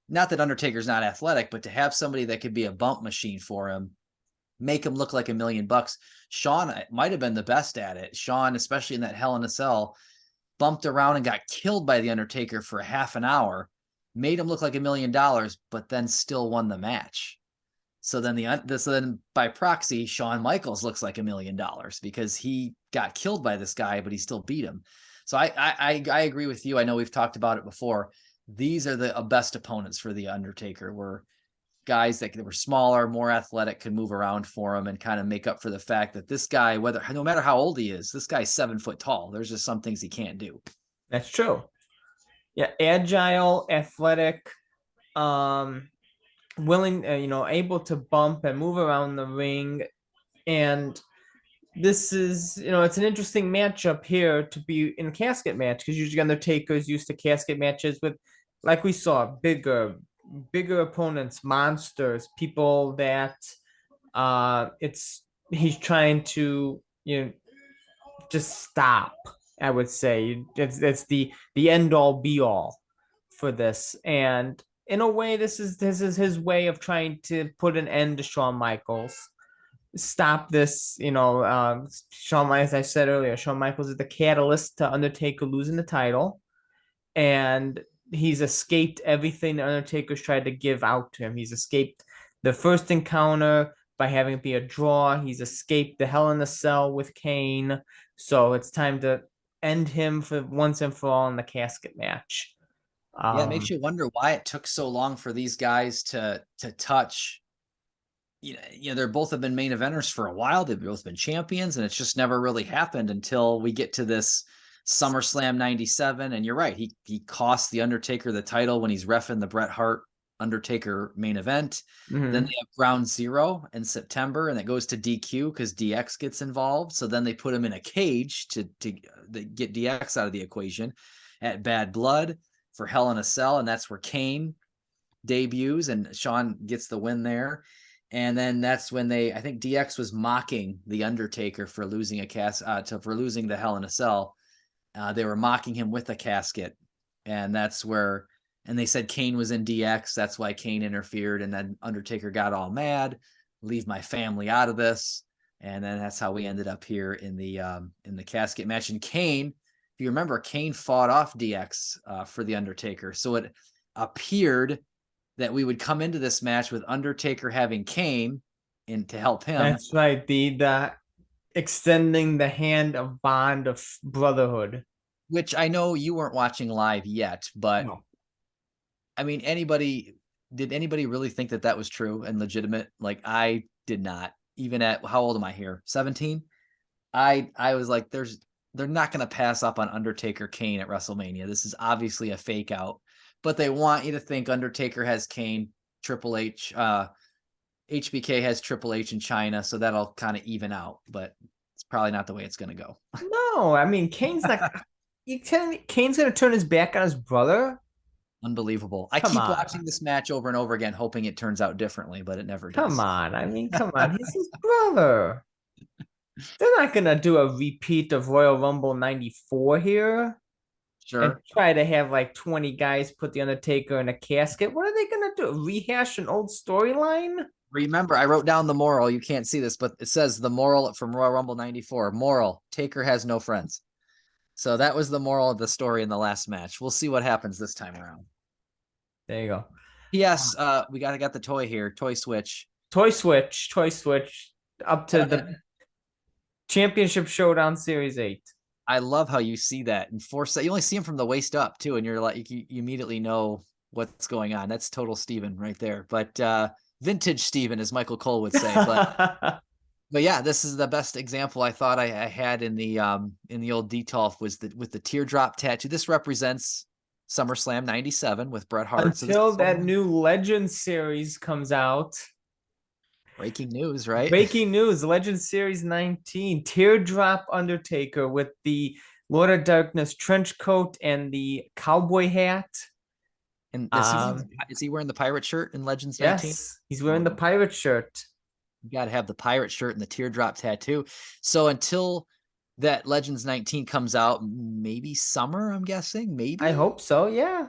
Not that Undertaker's not athletic, but to have somebody that could be a bump machine for him, make him look like $1,000,000. Shawn might have been the best at it. Shawn, especially in that Hell in a Cell, bumped around and got killed by the Undertaker for half an hour, made him look like $1,000,000, but then still won the match. So then then by proxy, Shawn Michaels looks like $1,000,000 because he got killed by this guy, but he still beat him. So I agree with you. I know we've talked about it before. These are the best opponents for the Undertaker, were guys that were smaller, more athletic, could move around for him and kind of make up for the fact that this guy, whether no matter how old he is, this guy's 7 foot tall. There's just some things he can't do. That's true. Yeah, agile, athletic, willing, able to bump and move around the ring. And this is, it's an interesting matchup here to be in a casket match, because usually Undertaker's used to casket matches with, like we saw, bigger opponents, monsters, people that it's he's trying to, just stop. I would say it's the end all be all for this. And in a way, this is his way of trying to put an end to Shawn Michaels, stop this. Shawn, as I said earlier, Shawn Michaels is the catalyst to Undertaker losing the title, and he's escaped everything the Undertaker's tried to give out to him. He's escaped the first encounter by having it be a draw. He's escaped the Hell in a Cell with Kane. So it's time to end him for once and for all in the casket match. Yeah, it makes you wonder why it took so long for these guys to touch. They're both have been main eventers for a while. They've both been champions, and it's just never really happened until we get to this SummerSlam '97. And you're right, he cost the Undertaker the title when he's reffing the Bret Hart Undertaker main event. Mhm. Then they have Ground Zero in September, and it goes to DQ because DX gets involved. So then they put him in a cage to get DX out of the equation at Bad Blood for Hell in a Cell, and that's where Kane debuts and Shawn gets the win there. And then that's when I think DX was mocking the Undertaker for losing for losing the Hell in a Cell. They were mocking him with a casket, and that's where, and they said Kane was in DX. That's why Kane interfered, and then Undertaker got all mad, leave my family out of this, and then that's how we ended up here in the casket match. And Kane, if you remember, Kane fought off DX for the Undertaker, so it appeared that we would come into this match with Undertaker having Kane in to help him. That's right. The extending the hand of bond of brotherhood. Which I know you weren't watching live yet, but No. I mean, did anybody really think that that was true and legitimate? Like, I did not. Even at, how old am I here? 17. I was like, they're not going to pass up on Undertaker Kane at WrestleMania. This is obviously a fake out, but they want you to think Undertaker has Kane, Triple H, HBK has Triple H in China, so that'll kind of even out, but it's probably not the way it's going to go. No, I mean Kane's not. You telling me Kane's gonna turn his back on his brother? Unbelievable. I Come keep on. watching this match over and over again, hoping it turns out differently, but it never does. Come on. I mean, come on. He's his brother. They're not gonna do a repeat of Royal Rumble '94 here and Sure. try to have like 20 guys put the Undertaker in a casket. What are they gonna do? Rehash an old storyline? Remember, I wrote down the moral. You can't see this, but it says the moral from Royal Rumble '94. Moral: Taker has no friends. So that was the moral of the story in the last match. We'll see what happens this time around. There you go. Yes, we got the toy here, toy switch. Toy Switch up to the Championship Showdown Series 8. I love how you see that and force that. You only see him from the waist up too, and you're like, you immediately know what's going on. That's total Steven right there. But vintage Steven, as Michael Cole would say. But yeah, this is the best example I thought I had in the old Detolf was with the teardrop tattoo. This represents SummerSlam '97 with Bret Hart. Until that new Legend series comes out. Breaking news, right? Breaking news, Legend Series 19, Teardrop Undertaker with the Lord of Darkness trench coat and the cowboy hat. And Um, is he wearing the pirate shirt in Legends 19? yes, he's wearing the pirate shirt. You got to have the pirate shirt and the teardrop tattoo. So until that Legends 19 comes out, maybe summer, I'm guessing, I maybe. hope so, yeah.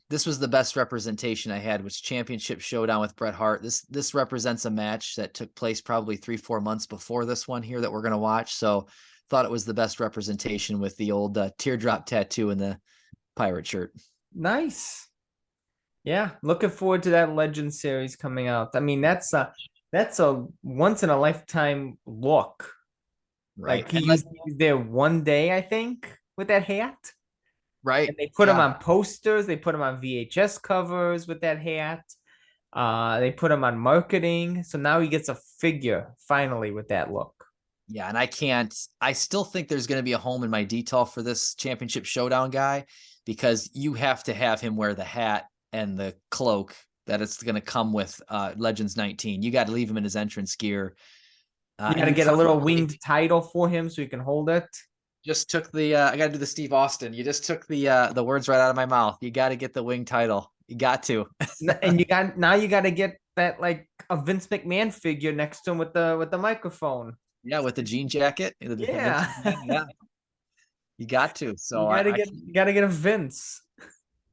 This was the best representation I had, was Championship Showdown with Bret Hart. This represents a match that took place probably 3-4 months before this one here that we're gonna watch. So thought it was the best representation with the old teardrop tattoo and the pirate shirt. Nice. Yeah, looking forward to that Legend Series coming out. I mean, that's a once in a lifetime look. Right. Like he And used he's there one day, I think, with that hat. right. And they put him Yeah. on posters, they put him on VHS covers with that hat. They put him on marketing. So now he gets a figure finally with that look. Yeah, and I still think there's going to be a home in my detail for this Championship Showdown guy, because you have to have him wear the hat and the cloak that it's going to come with Legends 19. You got to leave him in his entrance gear. You got to You get a little probably winged title for him so he can hold it. just took the I got to do the Steve Austin. You just took the words right out of my mouth. You got to get the wing title. You got to. And you got to get that like a Vince McMahon figure next to him with the microphone. Yeah, with the jean jacket. Yeah. Yeah, you got to. So You gotta get a Vince.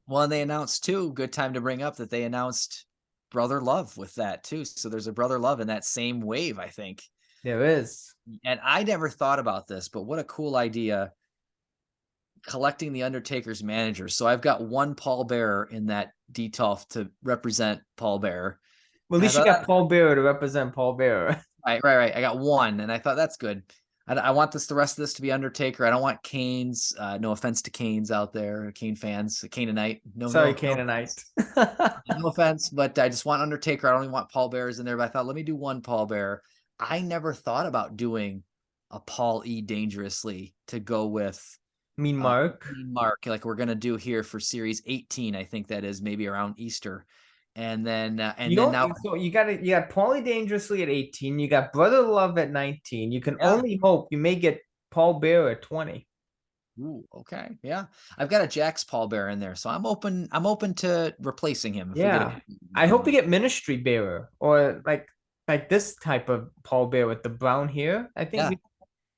well, and they announced too, good time to bring up that they announced Brother Love with that too. So there's a Brother Love in that same wave, I think. There is. And I never thought about this, but what a cool idea, collecting the Undertaker's managers. So I've got one Paul Bearer in that Detolf to represent Paul Bearer. Well, at And I least you thought, got Paul Bearer to represent Paul Bearer. right. I got one, and I thought that's good. I want the rest of this to be Undertaker. I don't want Kane's. No offense to Kane's out there, Kane fans, Canaanite. Sorry, No Canaanite. no offense, but I just want Undertaker. I don't even want Paul Bearers in there. But I thought, let me do one Paul Bearer. I never thought about doing a Paul E. Dangerously to go with Mean Mark. Mean Mark, like we're gonna do here for Series 18. I think that is maybe around Easter, and then now, So you got Paulie Dangerously at 18. You got Brother Love at 19. You can yeah. only hope you may get Paul Bearer at 20. Ooh, okay, yeah. I've got a Jax Paul Bearer in there, so I'm open. I'm open to replacing him if we get Yeah. I hope you get Ministry Bearer or like this type of Paul Bearer with the brown hair. I think yeah.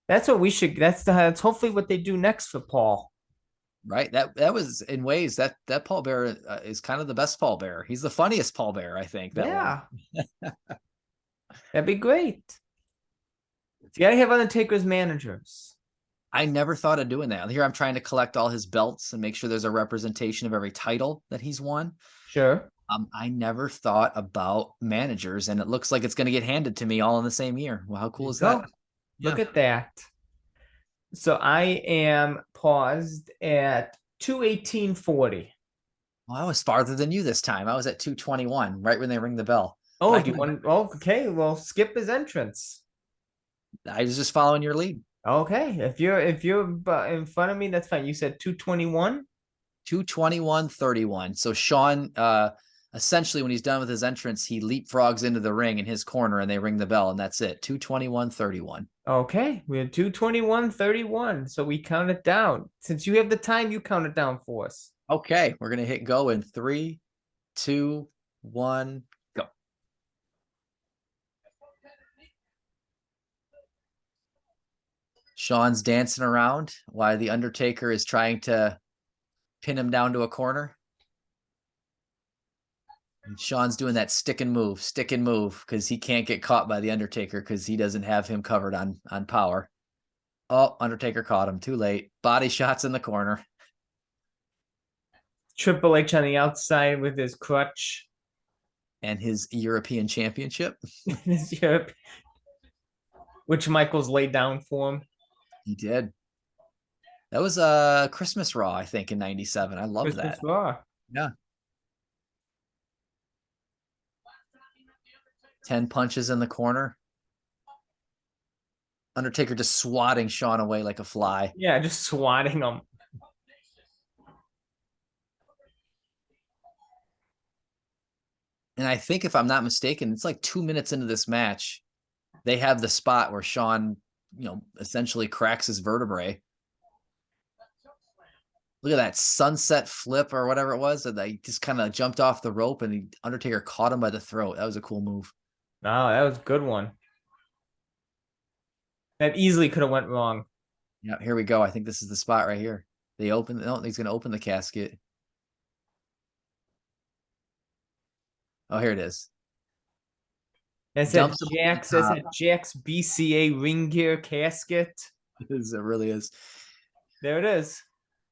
that's what we should. That's hopefully what they do next for Paul. Right. That was in ways that Paul Bearer is kind of the best Paul Bearer. He's the funniest Paul Bearer, I think. That one. Yeah, that'd be great. You gotta have Undertaker's managers. I never thought of doing that. Here I'm trying to collect all his belts and make sure there's a representation of every title that he's won. Sure. I never thought about managers, and it looks like it's going to get handed to me all in the same year. Well, how cool is that? Look Yeah. at that. So I am paused at 218.40. Well, I was farther than you this time. I was at 221, right when they ring the bell. Oh, okay. Well, skip his entrance. I was just following your lead. Okay, if you're in front of me, that's fine. You said 221. 221.31. So Shawn, essentially, when he's done with his entrance, he leapfrogs into the ring in his corner, and they ring the bell, and that's it. 221.31. Okay, we're 221.31. So we count it down. Since you have the time, you count it down for us. Okay, we're gonna hit go in 3, 2, 1, go. Shawn's dancing around while the Undertaker is trying to pin him down to a corner. And Shawn's doing that stick and move, because he can't get caught by the Undertaker because he doesn't have him covered on power. Oh, Undertaker caught him. Too late. Body shots in the corner. Triple H on the outside with his crutch. And his European Championship. Which Michaels laid down for him. He did. That was a Christmas Raw, I think, in '97. I love Christmas that. Raw. Yeah. 10 punches in the corner. Undertaker just swatting Shawn away like a fly. Yeah, just swatting him. And I think if I'm not mistaken, it's like 2 minutes into this match, they have the spot where Shawn, essentially cracks his vertebrae. Look at that sunset flip or whatever it was that they just kind of jumped off the rope and the Undertaker caught him by the throat. That was a cool move. No, that was a good one. That easily could have went wrong. Yeah, here we go. I think this is the spot right here. They open. No, he's going to open the casket. Oh, here it is. That's at Dumps him over Jack's. the That's top. at Jack's BCA ring gear casket. It really is. There it is.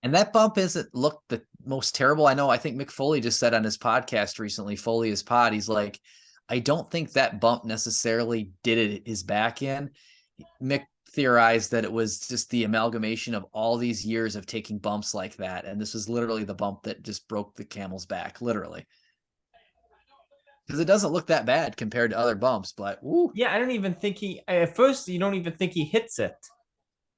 And that bump isn't look the most terrible. I know. I think Mick Foley just said on his podcast recently, Foley is pod. He's like, I don't think that bump necessarily did it his back in. Mick theorized that it was just the amalgamation of all these years of taking bumps like that. And this was literally the bump that just broke the camel's back, literally. Because it doesn't look that bad compared to other bumps, but woo. Yeah, I don't even think at first, you don't even think he hits it.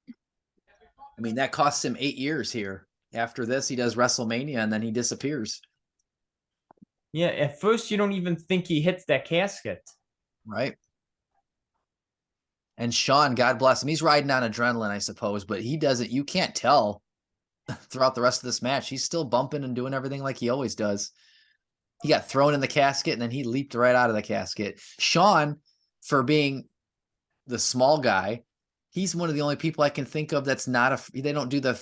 I mean, that costs him 8 years here. After this, he does WrestleMania and then he disappears. Yeah, at first, you don't even think he hits that casket. Right. And Shawn, God bless him, he's riding on adrenaline, I suppose, but he doesn't, you can't tell throughout the rest of this match. He's still bumping and doing everything like he always does. He got thrown in the casket and then he leaped right out of the casket. Shawn, for being the small guy, he's one of the only people I can think of that's not they don't do the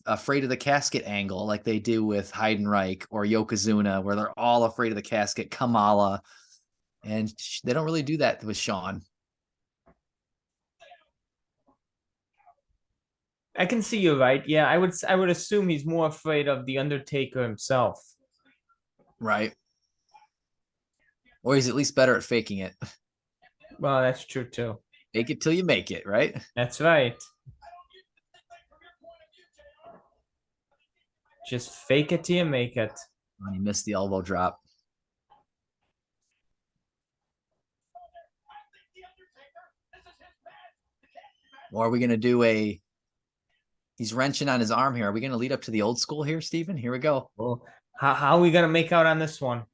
afraid of the casket angle like they do with Heidenreich or Yokozuna, where they're all afraid of the casket, Kamala, and they don't really do that with Shawn. I can see you right. Yeah, I would assume he's more afraid of the Undertaker himself. Right. Or he's at least better at faking it. Well, that's true too. Fake it till you make it, right? That's right. Just fake it till you make it. And he missed the elbow drop. Or are we going to do he's wrenching on his arm here. Are we going to lead up to the old school here, Steven? Here we go. Well, how are we going to make out on this one?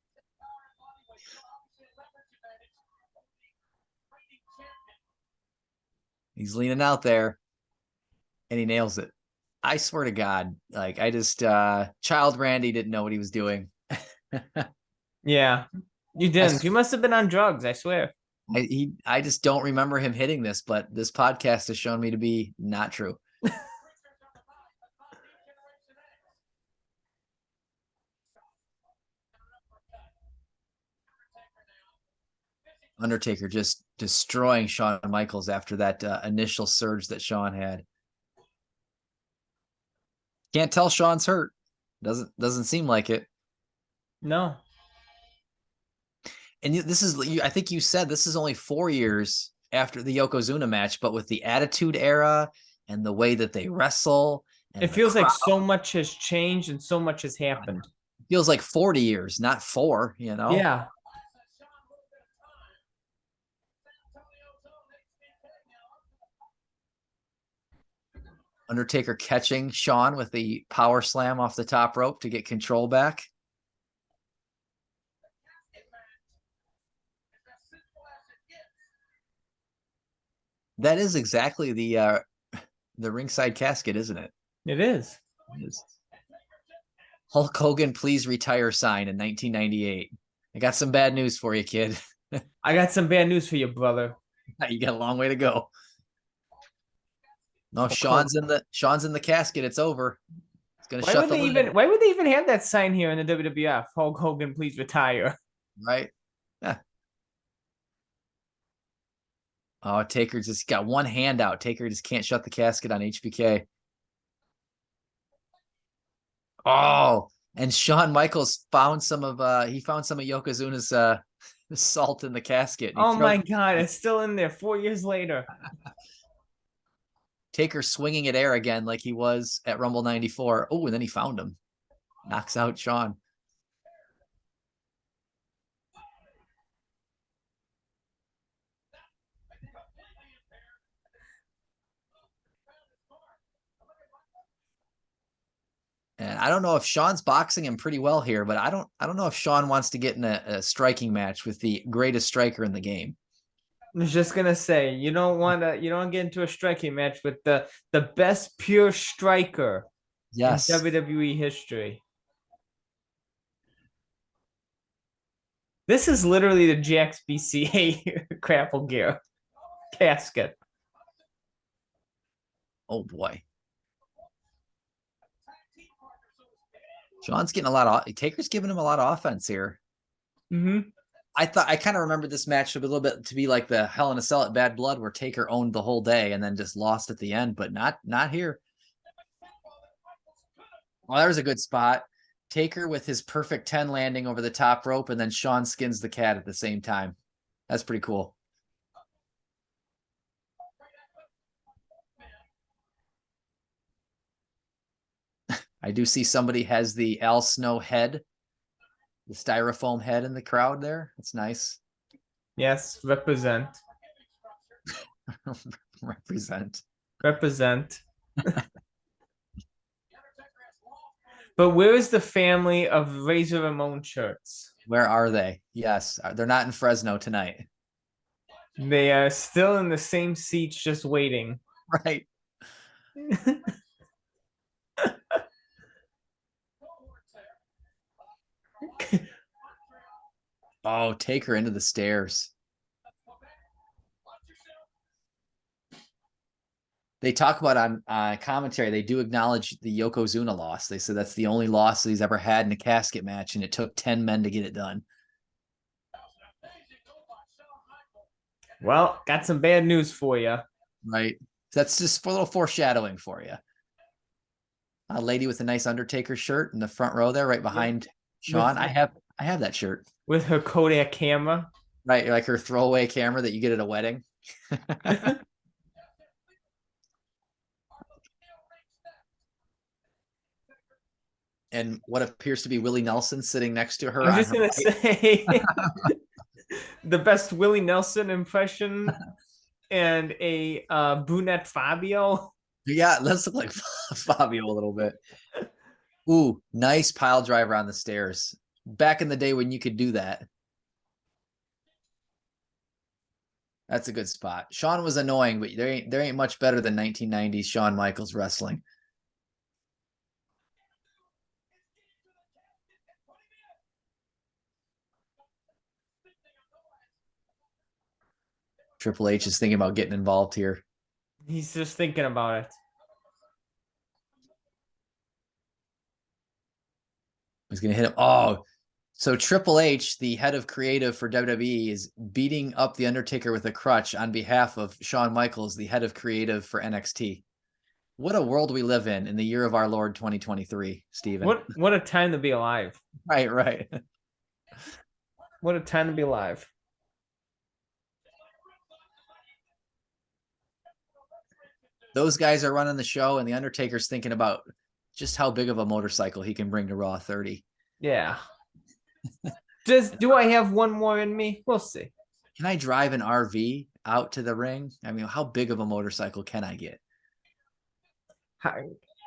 He's leaning out there and he nails it. I swear to God, like I just Child Randy didn't know what he was doing. Yeah, you didn't. You must have been on drugs, I swear. I just don't remember him hitting this, but this podcast has shown me to be not true. Undertaker just destroying Shawn Michaels after that initial surge that Shawn had. Can't tell Shawn's hurt. Doesn't seem like it. No. And this is, I think you said this is only 4 years after the Yokozuna match, but with the Attitude Era and the way that they wrestle, and it feels like so much has changed and so much has happened. It feels like 40 years, not 4, Yeah. Undertaker catching Shawn with the power slam off the top rope to get control back. That is exactly the ringside casket, isn't it? It is. It is. Hulk Hogan, please retire sign in 1998. I got some bad news for you, kid. I got some bad news for you, brother. You got a long way to go. No, Shawn's in the casket. It's over. It's gonna shut the lid. Why would they even have that sign here in the WWF? Hulk Hogan, please retire. Right? Yeah. Oh, Taker just got one hand out. Taker just can't shut the casket on HBK. Oh, and Shawn Michaels found some of Yokozuna's salt in the casket. Oh my God, it's still in there 4 years later. Taker swinging at air again like he was at Rumble 94. Oh, and then he found him. Knocks out Shawn. And I don't know if Shawn's boxing him pretty well here, but I don't know if Shawn wants to get in a striking match with the greatest striker in the game. I was just gonna say you don't get into a striking match with the best pure striker in Yes. WWE history. This is literally the Jax BCA grapple gear casket. Oh boy. Shawn's getting a lot of Taker's giving him a lot of offense here. Mm-hmm. I kind of remembered this match a little bit to be like the Hell in a Cell at Bad Blood, where Taker owned the whole day and then just lost at the end, but not here. Well, there's a good spot. Taker with his perfect 10 landing over the top rope, and then Shawn skins the cat at the same time. That's pretty cool. I do see somebody has the Al Snow head, the styrofoam head in the crowd there. That's nice. Yes, represent. Represent. Represent. But where is the family of Razor Ramon shirts? Where are they? Yes, they're not in Fresno tonight. They are still in the same seats, just waiting. Right. Oh, take her into the stairs. They talk about on commentary, they do acknowledge the Yokozuna loss. They said that's the only loss that he's ever had in a casket match, and it took 10 men to get it done. Well, got some bad news for you. Right. That's just a little foreshadowing for you. A lady with a nice Undertaker shirt in the front row there, right behind Shawn. With, I have that shirt. with her Kodak camera. Right, like her throwaway camera that you get at a wedding. And what appears to be Willie Nelson sitting next to her. I was just gonna say the best Willie Nelson impression and a brunette Fabio. Yeah, let's look like Fabio a little bit. Ooh, nice pile driver on the stairs. Back in the day when you could do that. That's a good spot. Shawn was annoying, but there ain't much better than 1990s Shawn Michaels wrestling. Triple H is thinking about getting involved here. He's just thinking about it. He's going to hit him. Oh, so Triple H, the head of creative for WWE, is beating up The Undertaker with a crutch on behalf of Shawn Michaels, the head of creative for NXT. What a world we live in the year of our Lord 2023, Steven. What a time to be alive. Right. What a time to be alive. Those guys are running the show, and The Undertaker's thinking about just how big of a motorcycle he can bring to Raw 30. Yeah. Do I have one more in me? We'll see. Can I drive an RV out to the ring? I mean, how big of a motorcycle can I get?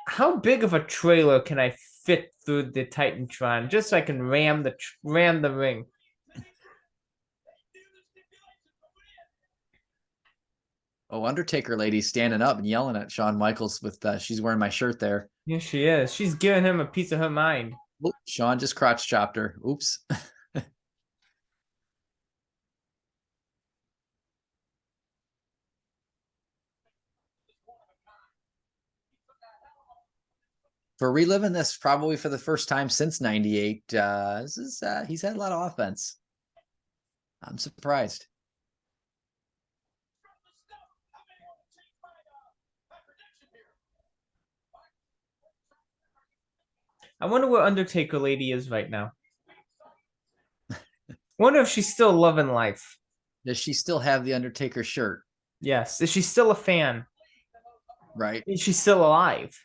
How big of a trailer can I fit through the Titantron just so I can ram the ring? Oh, Undertaker lady standing up and yelling at Shawn Michaels with she's wearing my shirt there. Yeah, she is. She's giving him a piece of her mind. Oop, Shawn just crotch chopped her. Oops. For reliving this probably for the first time since 98, he's had a lot of offense. I'm surprised. I wonder where Undertaker lady is right now. Wonder if she's still loving life. Does she still have the Undertaker shirt? Yes. Is she still a fan? Right. Is she still alive?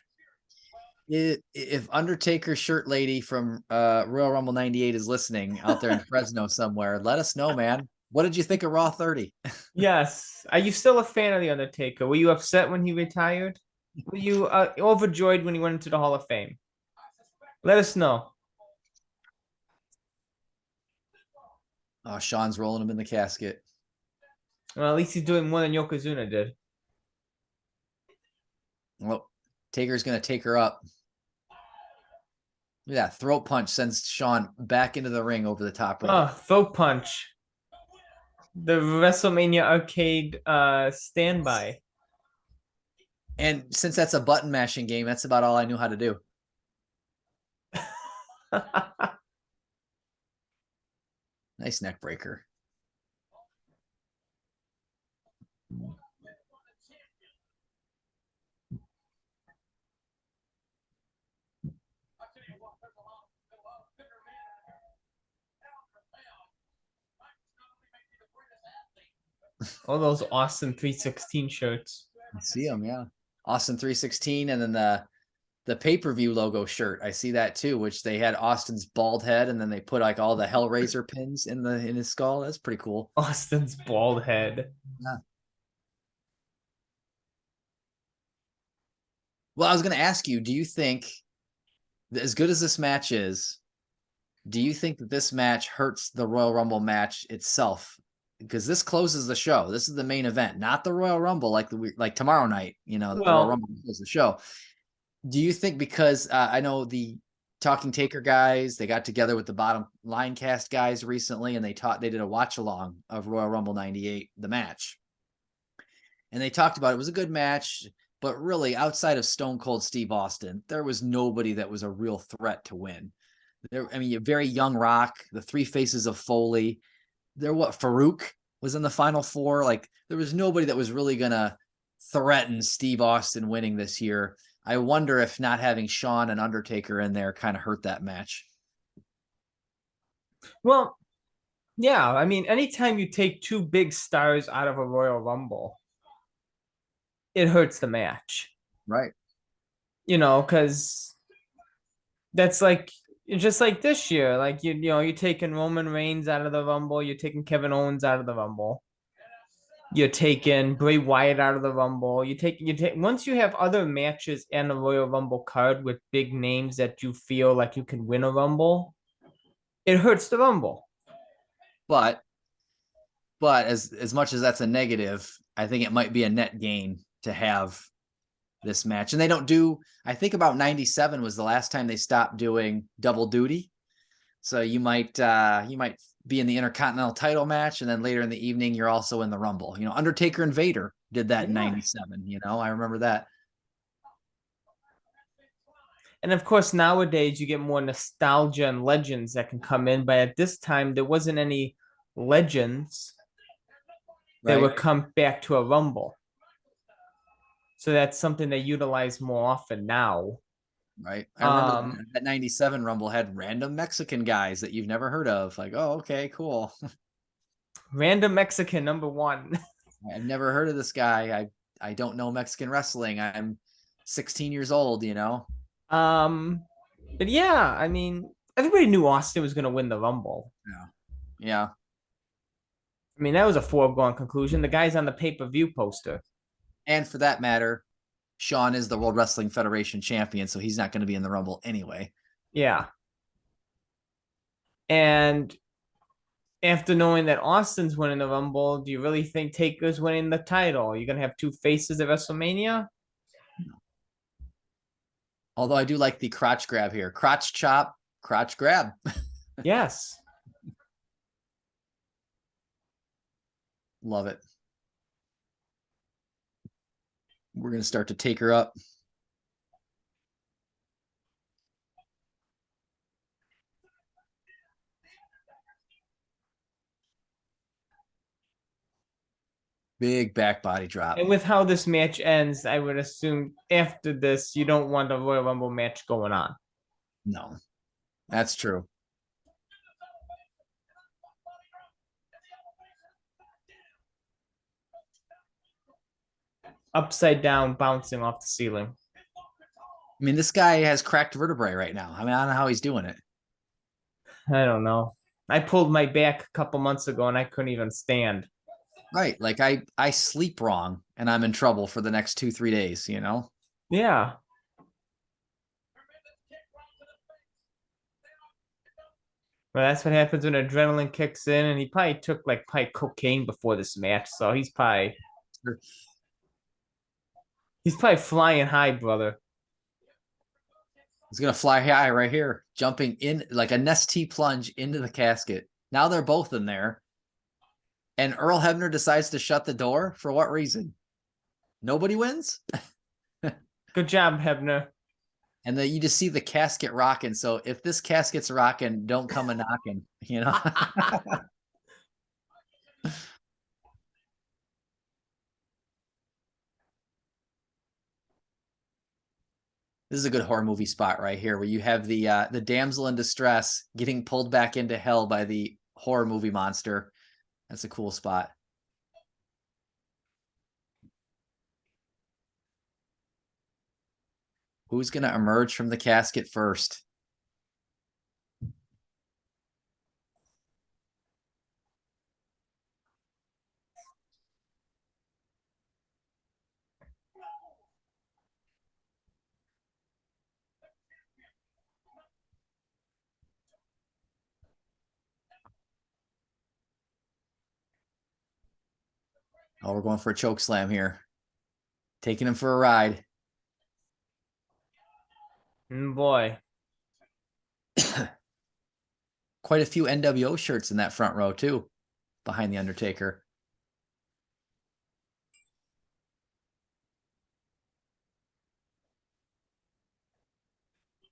If Undertaker shirt lady from Royal Rumble 98 is listening out there in Fresno somewhere, let us know, man. What did you think of Raw 30? Yes. Are you still a fan of The Undertaker? Were you upset when he retired? Were you overjoyed when he went into the Hall of Fame? Let us know. Oh, Shawn's rolling him in the casket. Well, at least he's doing more than Yokozuna did. Well, Taker's going to take her up. Look at that throat punch sends Shawn back into the ring over the top rope. Oh, throat punch. The WrestleMania arcade standby. And since that's a button mashing game, that's about all I knew how to do. Nice neck breaker. All those Austin 316 shirts. I see them, yeah. Austin 316, and then the pay-per-view logo shirt. I see that too, which they had Austin's bald head, and then they put like all the Hellraiser pins in his skull. That's pretty cool. Austin's bald head. Yeah. Well, I was going to ask you, do you think, as good as this match is, do you think that this match hurts the Royal Rumble match itself? Because this closes the show. This is the main event, not the Royal Rumble like tomorrow night. You know, the Royal Rumble closes the show. Do you think because I know the Talking Taker guys, they got together with the Bottom Line Cast guys recently, and they did a watch along of Royal Rumble '98, the match, and they talked about it was a good match, but really outside of Stone Cold Steve Austin, there was nobody that was a real threat to win. I mean, a very young Rock, the three faces of Foley. Farouk was in the final four. Like, there was nobody that was really gonna threaten Steve Austin winning this year. I wonder if not having Shawn and Undertaker in there kind of hurt that match. Well, yeah, I mean, anytime you take two big stars out of a Royal Rumble, it hurts the match. Right. You know, because that's like just like this year. Like you're taking Roman Reigns out of the Rumble, you're taking Kevin Owens out of the Rumble. You're taking Bray Wyatt out of the Rumble. You take once you have other matches and the Royal Rumble card with big names that you feel like you can win a Rumble, it hurts the Rumble. But as much as that's a negative, I think it might be a net gain to have this match. And they don't do, I think about 97 was the last time they stopped doing double duty. So you might be in the Intercontinental title match, and then later in the evening you're also in the Rumble. You know, Undertaker and Vader did that in 97, you know. I remember that. And of course, nowadays you get more nostalgia and legends that can come in, but at this time there wasn't any legends that would come back to a Rumble. So that's something they utilize more often now. Right. I remember that 97 Rumble had random Mexican guys that you've never heard of. Like, oh, okay, cool. Random Mexican #1. I've never heard of this guy. I don't know Mexican wrestling. I'm 16 years old, you know. But yeah, I mean, everybody knew Austin was going to win the Rumble. Yeah. I mean, that was a foregone conclusion. The guy's on the pay-per-view poster. And for that matter, Shawn is the World Wrestling Federation champion, so he's not going to be in the Rumble anyway. Yeah. And after knowing that Austin's winning the Rumble, do you really think Taker's winning the title? You're going to have two faces at WrestleMania? Although I do like the crotch grab here. Crotch chop, crotch grab. Yes. Love it. We're going to start to take her up. Big back body drop. And with how this match ends, I would assume after this, you don't want a Royal Rumble match going on. No, that's true. Upside down, bouncing off the ceiling. I mean, this guy has cracked vertebrae right now. I mean, I don't know how he's doing it. I don't know. I pulled my back a couple months ago and I couldn't even stand. Right. Like I sleep wrong and I'm in trouble for the next 2-3 days, you know? Yeah. Well, that's what happens when adrenaline kicks in, and he probably took like probably cocaine before this match, so he's probably flying high, brother. He's gonna fly high right here, jumping in like a Nestea plunge into the casket. Now they're both in there. And Earl Hebner decides to shut the door. For what reason? Nobody wins? Good job, Hebner. And then you just see the casket rocking. So if this casket's rocking, don't come a knocking, you know? This is a good horror movie spot right here, where you have the damsel in distress getting pulled back into hell by the horror movie monster. That's a cool spot. Who's gonna emerge from the casket first? Oh, we're going for a choke slam here. Taking him for a ride. Boy. Quite a few NWO shirts in that front row, too, behind the Undertaker.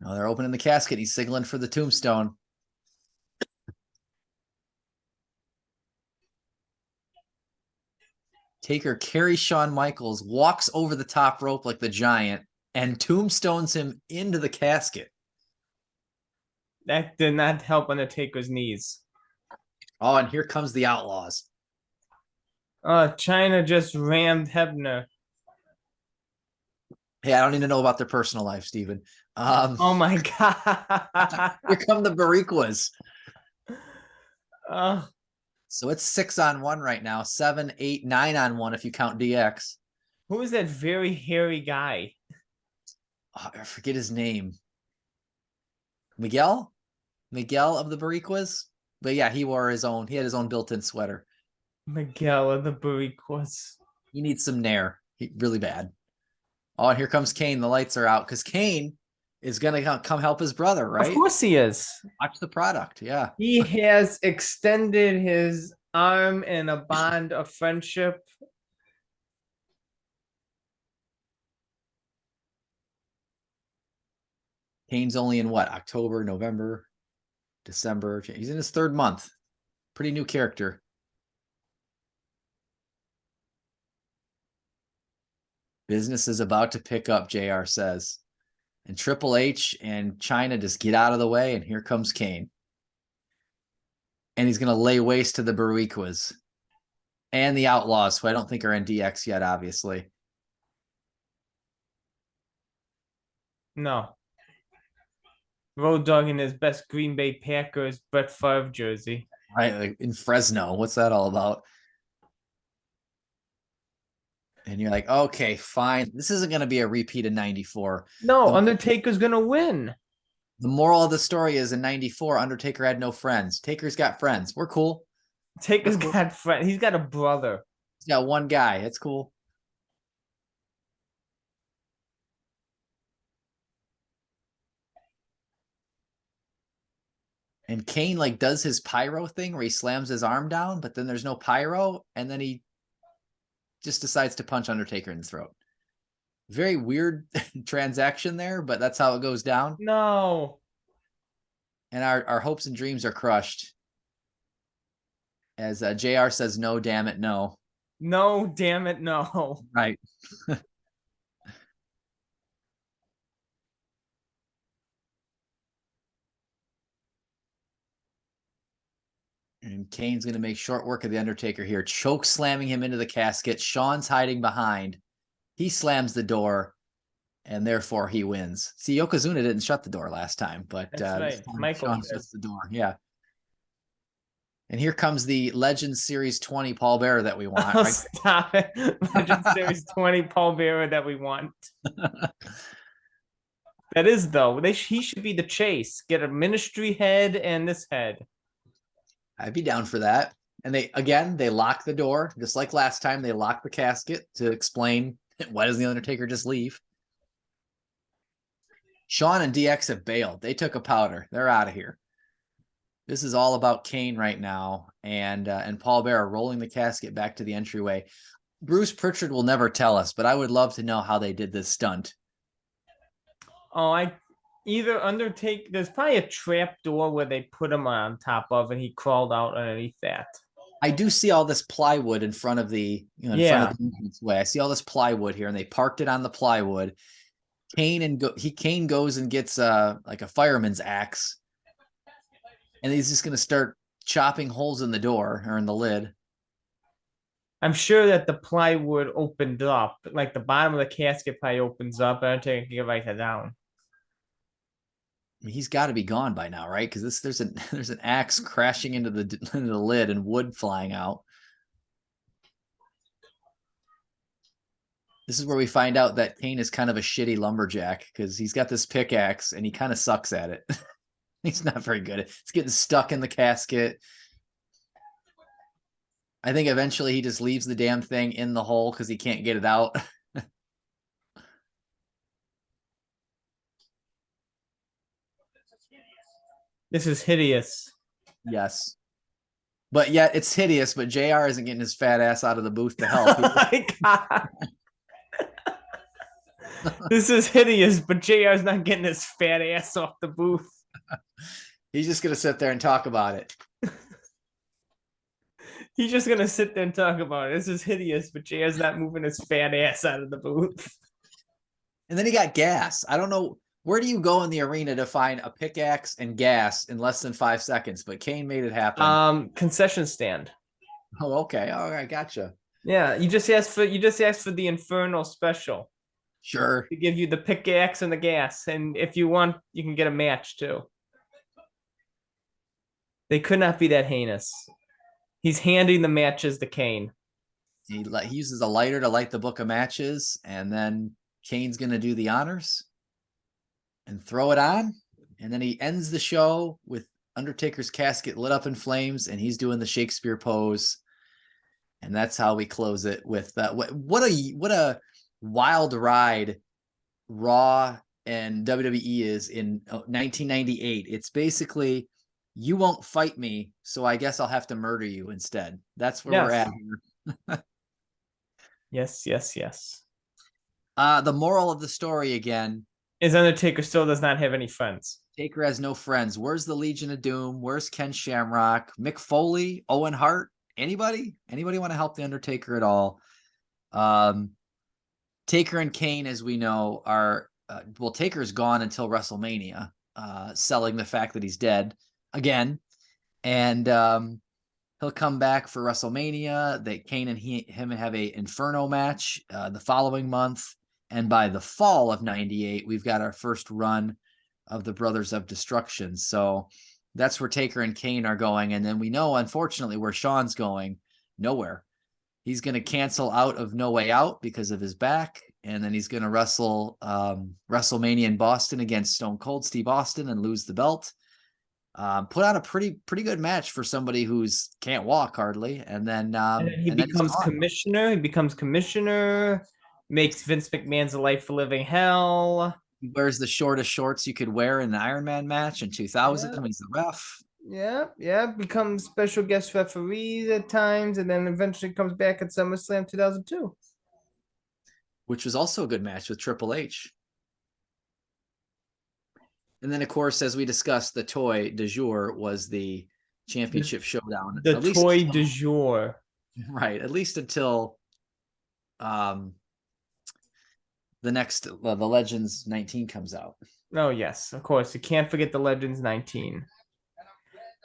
Oh, they're opening the casket. He's signaling for the tombstone. Taker carries Shawn Michaels, walks over the top rope like the Giant, and tombstones him into the casket. That did not help Undertaker's knees. Oh, and here comes the Outlaws. China just rammed Hebner. Hey, I don't need to know about their personal life, Steven. Oh my god. Here come the Bariquas. uh, So it's 6-on-1 right now. 7, 8, 9-on-1 if you count DX. who is that very hairy guy? Oh, I forget his name. Miguel? Miguel of the Bariquas? But yeah, he had his own built-in sweater. Miguel of the Bariquas. He needs some nair. Really bad. Oh, and here comes Kane. The lights are out because Kane is going to come help his brother, right? Of course he is. Watch the product. Yeah. He has extended his arm in a bond of friendship. Kane's only in what? October, November, December. He's in his third month. Pretty new character. Business is about to pick up, JR says. And Triple H and China just get out of the way, and here comes Kane. And he's going to lay waste to the Bariquas and the Outlaws, who I don't think are in DX yet, obviously. No. Road Dogg in his best Green Bay Packers Brett Favre jersey. Right, like in Fresno. What's that all about? And you're like, okay, fine. This isn't going to be a repeat of 94. No, Undertaker's going to win. The moral of the story is in 94, Undertaker had no friends. Taker's got friends. We're cool. Taker's got friend. He's got a brother. He's got one guy. It's cool. And Kane like does his pyro thing where he slams his arm down, but then there's no pyro, and then he just decides to punch Undertaker in the throat. Very weird transaction there, but that's how it goes down. No. And our hopes and dreams are crushed. As JR says, no, damn it, no. No, damn it, no. Right. And Kane's going to make short work of the Undertaker here, choke slamming him into the casket. Shawn's hiding behind. He slams the door, and therefore he wins. See, Yokozuna didn't shut the door last time, but That's right. Shawn shuts the door. Yeah. And here comes the Legends Series 20 Paul Bearer that we want. Oh, Right? stop it. Legend Series 20 Paul Bearer that we want. That is, though. He should be the chase. Get a ministry head and this head. I'd be down for that. And they lock the door, just like last time. They lock the casket to explain why doesn't the Undertaker just leave. Shawn and DX have bailed. They took a powder. They're out of here. This is all about Kane right now, and Paul Bearer rolling the casket back to the entryway. Bruce Pritchard will never tell us, but I would love to know how they did this stunt. Oh, either Undertaker. There's probably a trap door where they put him on top of, and he crawled out underneath that. I do see all this plywood in front of the front of the entranceway. I see all this plywood here, and they parked it on the plywood. Kane goes and gets like a fireman's axe, and he's just gonna start chopping holes in the door or in the lid. I'm sure that the plywood opened up, like the bottom of the casket probably opens up. Undertaker can get right down. I mean, he's got to be gone by now, right? Because there's an axe crashing into the lid and wood flying out. This is where we find out that Kane is kind of a shitty lumberjack because he's got this pickaxe and he kind of sucks at it. He's not very good. It's getting stuck in the casket. I think eventually he just leaves the damn thing in the hole because he can't get it out. This is hideous. Yes. But yet it's hideous, but JR isn't getting his fat ass out of the booth to help. Oh my God. This is hideous, but JR's not getting his fat ass off the booth. He's just going to sit there and talk about it. He's just going to sit there and talk about it. This is hideous, but JR's not moving his fat ass out of the booth. And then he got gas. I don't know. Where do you go in the arena to find a pickaxe and gas in less than 5 seconds? But Kane made it happen. Concession stand. Oh, okay. All right, gotcha. Yeah, you just asked for the Inferno special. Sure. To give you the pickaxe and the gas, and if you want, you can get a match too. They could not be that heinous. He's handing the matches to Kane. He uses a lighter to light the book of matches, and then Kane's going to do the honors and throw it on. And then he ends the show with Undertaker's casket lit up in flames, and he's doing the Shakespeare pose. And that's how we close it with what a wild ride Raw and WWE is in 1998. It's basically, you won't fight me, so I guess I'll have to murder you instead. That's where we're at here. Yes. The moral of the story again is Undertaker still does not have any friends. Taker has no friends. Where's the Legion of Doom? Where's Ken Shamrock? Mick Foley? Owen Hart? Anybody want to help the Undertaker at all? Taker and Kane, as we know, are Taker's gone until WrestleMania, selling the fact that he's dead again, and he'll come back for WrestleMania. That Kane and him have a Inferno match the following month, and by the fall of '98, we've got our first run of the Brothers of Destruction. So that's where Taker and Kane are going, and then we know, unfortunately, where Shawn's going. Nowhere. He's going to cancel out of No Way Out because of his back, and then he's going to wrestle WrestleMania in Boston against Stone Cold Steve Austin and lose the belt. Put on a pretty good match for somebody who's can't walk hardly, and then he becomes commissioner. He becomes commissioner, makes Vince McMahon's a life a living hell. He wears the shortest shorts you could wear in the Iron Man match in 2000 when he's the ref. Yeah. Becomes special guest referee at times, and then eventually comes back at SummerSlam 2002. Which was also a good match with Triple H. And then, of course, as we discussed, the toy du jour was the championship showdown. The toy du jour. Right. At least until the Legends 19 comes out. Oh, yes. Of course. You can't forget the Legends 19.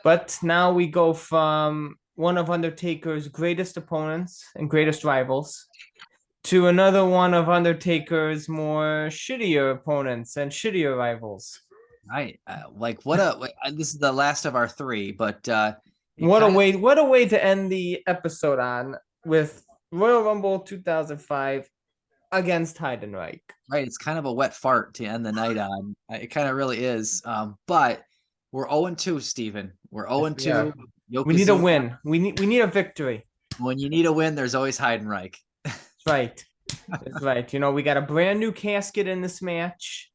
But now we go from one of Undertaker's greatest opponents and greatest rivals to another one of Undertaker's more shittier opponents and shittier rivals. Right. This is the last of our three, but what a way to end the episode on, with Royal Rumble 2005 against Heidenreich. Right. It's kind of a wet fart to end the night on. It kind of really is. But we're 0-2, Steven. We're 0-2. We need a Yokozuna. win. We need a victory. When you need a win, there's always Heidenreich. That's right. That's right. We got a brand new casket in this match.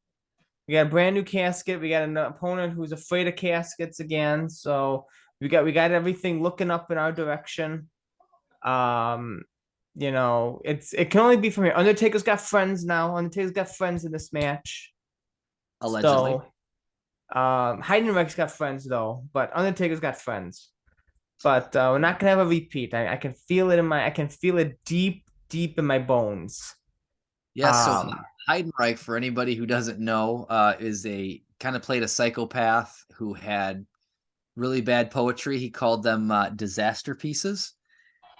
We got a brand new casket. We got an opponent who's afraid of caskets again. So we got everything looking up in our direction. Um, it can only be from here. Undertaker's got friends now. Undertaker's got friends in this match. Allegedly. So Heidenreich's got friends though, but Undertaker's got friends. But we're not gonna have a repeat. I can feel it I can feel it deep, deep in my bones. Yeah, so Um, Heidenreich, for anybody who doesn't know, is a kind of played a psychopath who had really bad poetry. He called them disaster pieces.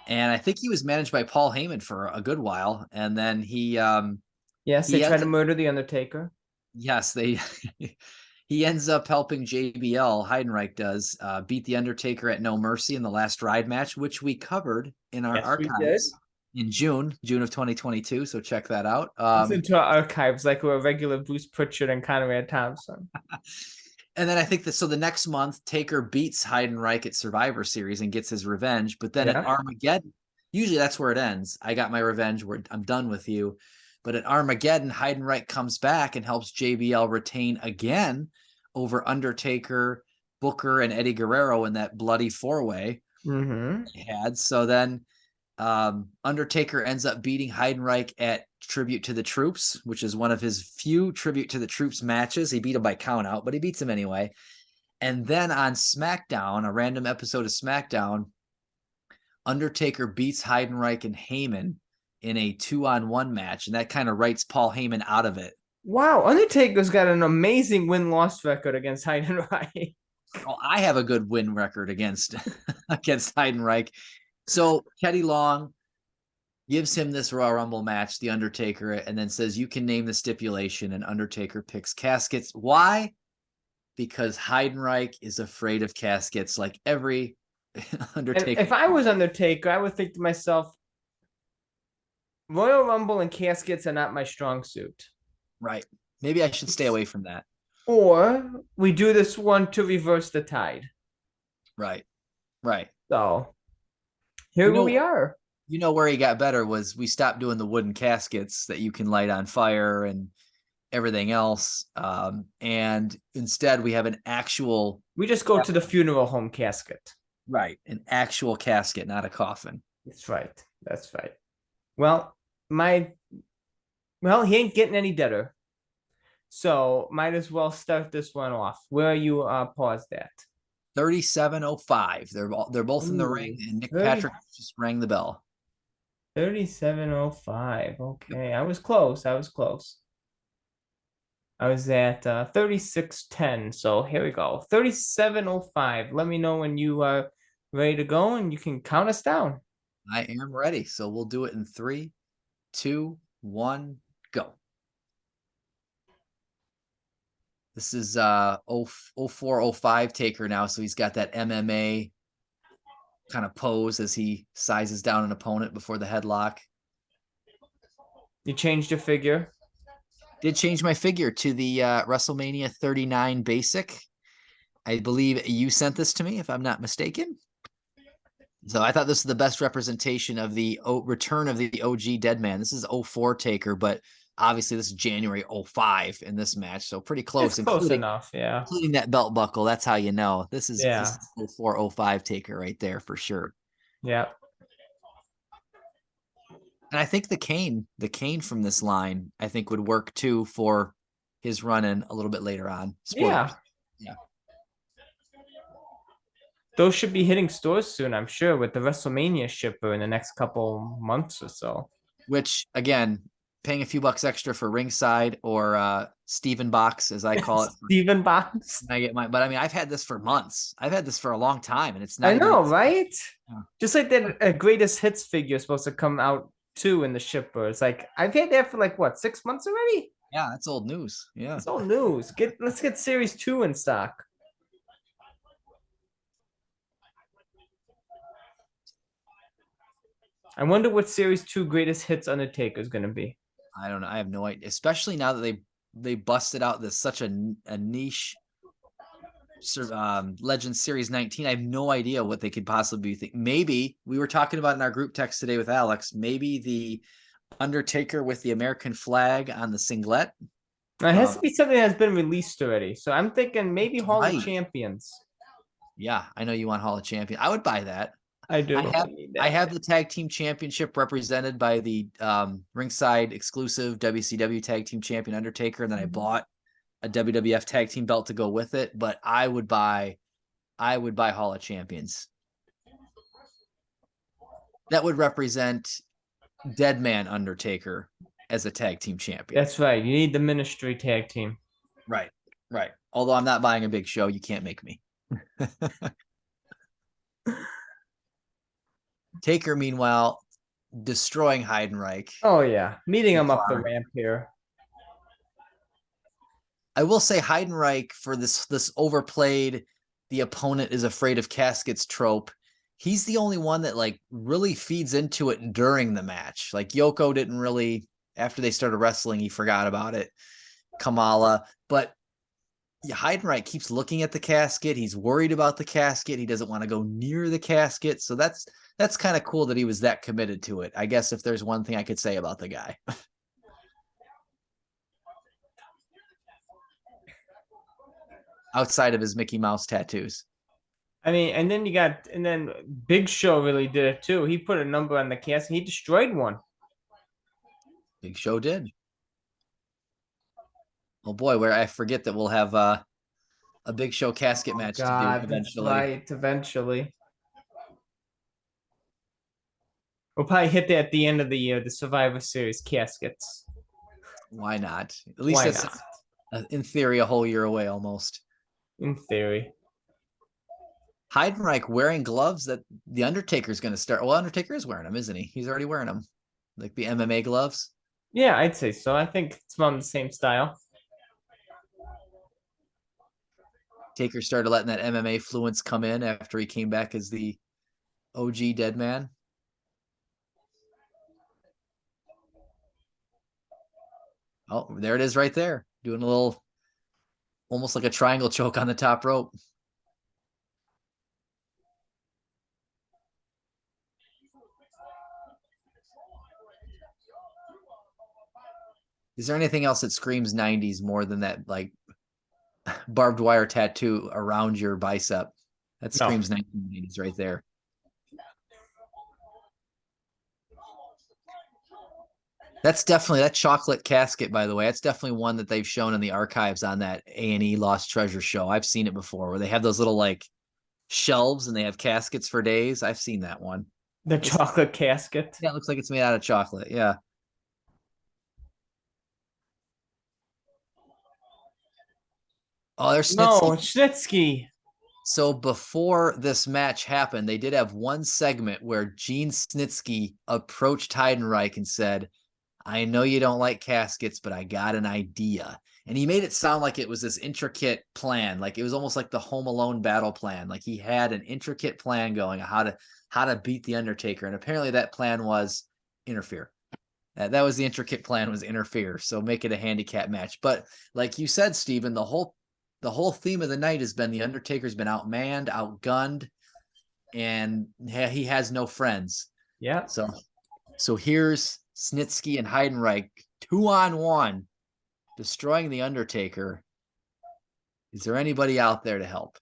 And I think he was managed by Paul Heyman for a good while. And then yes, they he tried ends to murder the Undertaker. yes, they he ends up helping JBL, Heidenreich does, beat the Undertaker at No Mercy in the last Ride match, which we covered in our Yes, we did. archives in June of 2022. So check that out. Listen to our archives like we're a regular Bruce Pritchard and Conrad Thompson. And then I think that so the next month, Taker beats Heidenreich at Survivor Series and gets his revenge. But then at Yeah. Armageddon, usually that's where it ends. I got my revenge. I'm done with you. But at Armageddon, Heidenreich comes back and helps JBL retain again over Undertaker, Booker, and Eddie Guerrero in that bloody four-way Mm-hmm. he had. So then Undertaker ends up beating Heidenreich at Tribute to the Troops, which is one of his few Tribute to the Troops matches. He beat him by count out, but he beats him anyway. And then on SmackDown, a random episode of SmackDown, Undertaker beats Heidenreich and Heyman in a 2-on-1 match, and that kind of writes Paul Heyman out of it. Wow, Undertaker's got an amazing win-loss record against Heidenreich. Well, I have a good win record against Heidenreich. So Teddy Long gives him this Royal Rumble match, The Undertaker, and then says, you can name the stipulation, and Undertaker picks caskets. Why? Because Heidenreich is afraid of caskets like every Undertaker. And if I was Undertaker, I would think to myself, Royal Rumble and caskets are not my strong suit. Right. Maybe I should stay away from that. Or we do this one to reverse the tide. Right. Right. So here we are. You know where he got better was we stopped doing the wooden caskets that you can light on fire and everything else. And instead we have an actual. We just go to the funeral home casket. Right. An actual casket, not a coffin. That's right. That's right. Well, he ain't getting any deader. So might as well start this one off. Where are you paused at? 37:05. They're both in the ring, and Nick Patrick just rang the bell. 37:05. Okay, I was close. I was at 36:10. So here we go. 37:05. Let me know when you are ready to go, and you can count us down. I am ready. So we'll do it in 3, 2, 1, go. This is 0405 Taker now, so he's got that MMA kind of pose as he sizes down an opponent before the headlock. You changed your figure? Did change my figure to the WrestleMania 39 basic. I believe you sent this to me, if I'm not mistaken. So I thought this was the best representation of the return of the OG Deadman. This is 04 Taker, but obviously this is January 05 in this match. So pretty close. It's close enough, yeah. Including that belt buckle. That's how you know. This is 04, 05 Taker right there for sure. Yeah. And I think the cane from this line, I think would work too for his run in a little bit later on. Spoilers. Yeah. Those should be hitting stores soon, I'm sure, with the WrestleMania shipper in the next couple months or so. Which, again, paying a few bucks extra for ringside or Steven Box, as I call it. Steven Box. I get but I mean, I've had this for months. I've had this for a long time, and it's not. I know, right? Yeah. Just like that greatest hits figure is supposed to come out too in the shipper. It's like I've had that for like what, 6 months already? Yeah, that's old news. Yeah, it's old news. Let's get Series 2 in stock. I wonder what Series 2 greatest hits Undertaker is going to be. I don't know. I have no idea. Especially now that they busted out this such a niche Legends Series 19. I have no idea what they could possibly think. Maybe we were talking about in our group text today with Alex. Maybe the Undertaker with the American flag on the singlet. Now, it has to be something that's been released already. So I'm thinking maybe Hall of Right. Champions. Yeah, I know you want Hall of Champion. I would buy that. I do. I have the tag team championship represented by the ringside exclusive WCW tag team champion Undertaker, and then I bought a WWF tag team belt to go with it. But I would buy Hall of Champions. That would represent Deadman Undertaker as a tag team champion. That's right. You need the Ministry tag team. Right. Although I'm not buying a Big Show, you can't make me. Taker, meanwhile, destroying Heidenreich. Oh yeah, meeting him up the ramp here. I will say Heidenreich, for this overplayed, the opponent is afraid of caskets trope. He's the only one that like really feeds into it during the match. Like Yoko didn't really, after they started wrestling, he forgot about it. Kamala, but Heidenreich keeps looking at the casket. He's worried about the casket. He doesn't want to go near the casket. So that's kind of cool that he was that committed to it. I guess if there's one thing I could say about the guy. Outside of his Mickey Mouse tattoos. I mean, and then Big Show really did it too. He put a number on the casket. He destroyed one. Big Show did. Oh boy, where I forget that we'll have a Big Show casket match to do eventually. That's right, eventually. We'll probably hit that at the end of the year, the Survivor Series caskets. Why not? At least it's in theory a whole year away almost. In theory. Heidenreich wearing gloves that the Undertaker's going to start. Well, Undertaker is wearing them, isn't he? He's already wearing them. Like the MMA gloves. Yeah, I'd say so. I think it's on the same style. Taker started letting that MMA fluence come in after he came back as the OG Deadman. Oh, there it is right there. Doing a little, almost like a triangle choke on the top rope. Is there anything else that screams 90s more than that, like, barbed wire tattoo around your bicep? That screams 1980s right there. That's definitely that chocolate casket, by the way. That's definitely one that they've shown in the archives on that A&E Lost Treasure show. I've seen it before where they have those little like shelves and they have caskets for days. I've seen that one. The chocolate casket. Yeah, it looks like it's made out of chocolate. Yeah. Oh, there's Snitsky. No, Snitsky. So before this match happened, they did have one segment where Gene Snitsky approached Heidenreich and said, I know you don't like caskets, but I got an idea. And he made it sound like it was this intricate plan. Like it was almost like the Home Alone battle plan. Like he had an intricate plan going on how to beat the Undertaker. And apparently that plan was interfere. That was the intricate plan, was interfere. So make it a handicap match. But like you said, Steven, the whole theme of the night has been the Undertaker's been outmanned, outgunned, and he has no friends. Yeah. So here's Snitsky and Heidenreich 2-on-1 destroying the Undertaker. Is there anybody out there to help?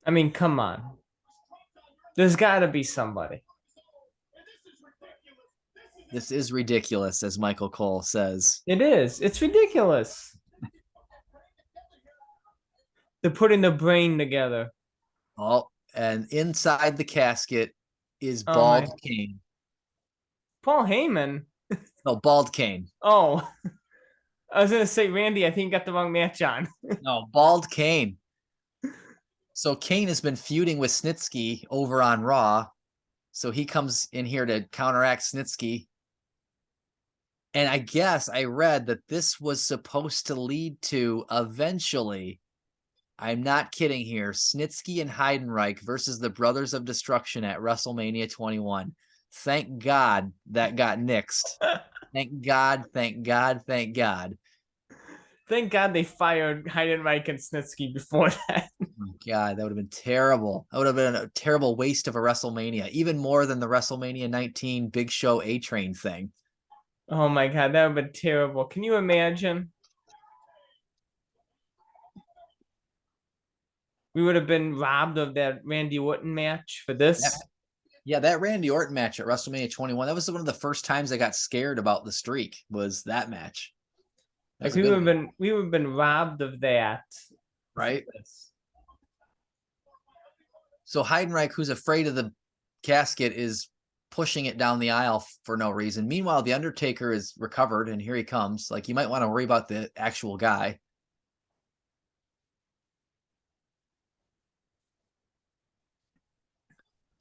I mean, come on. There's got to be somebody. This is ridiculous, as Michael Cole says. It is. It's ridiculous. They're putting the brain together. Oh, and inside the casket is Bald Kane. Paul Heyman? No, Bald Kane. Oh, I was going to say, Randy, I think you got the wrong match on. No, Bald Kane. So Kane has been feuding with Snitsky over on Raw. So he comes in here to counteract Snitsky. And I guess I read that this was supposed to lead to eventually, I'm not kidding here, Snitsky and Heidenreich versus the Brothers of Destruction at WrestleMania 21. Thank God that got nixed. Thank God, thank God, thank God. Thank God they fired Heidenreich and Snitsky before that. Oh my God, that would have been terrible. That would have been a terrible waste of a WrestleMania, even more than the WrestleMania 19 Big Show A-Train thing. Oh my God, that would have been terrible. Can you imagine? We would have been robbed of that Randy Orton match for this. Yeah, that Randy Orton match at WrestleMania 21, that was one of the first times I got scared about the streak, was that match. That was Like a good one. we would have been robbed of that. Right? So Heidenreich, who's afraid of the casket, is pushing it down the aisle for no reason. Meanwhile, the Undertaker is recovered, and here he comes. Like, you might want to worry about the actual guy.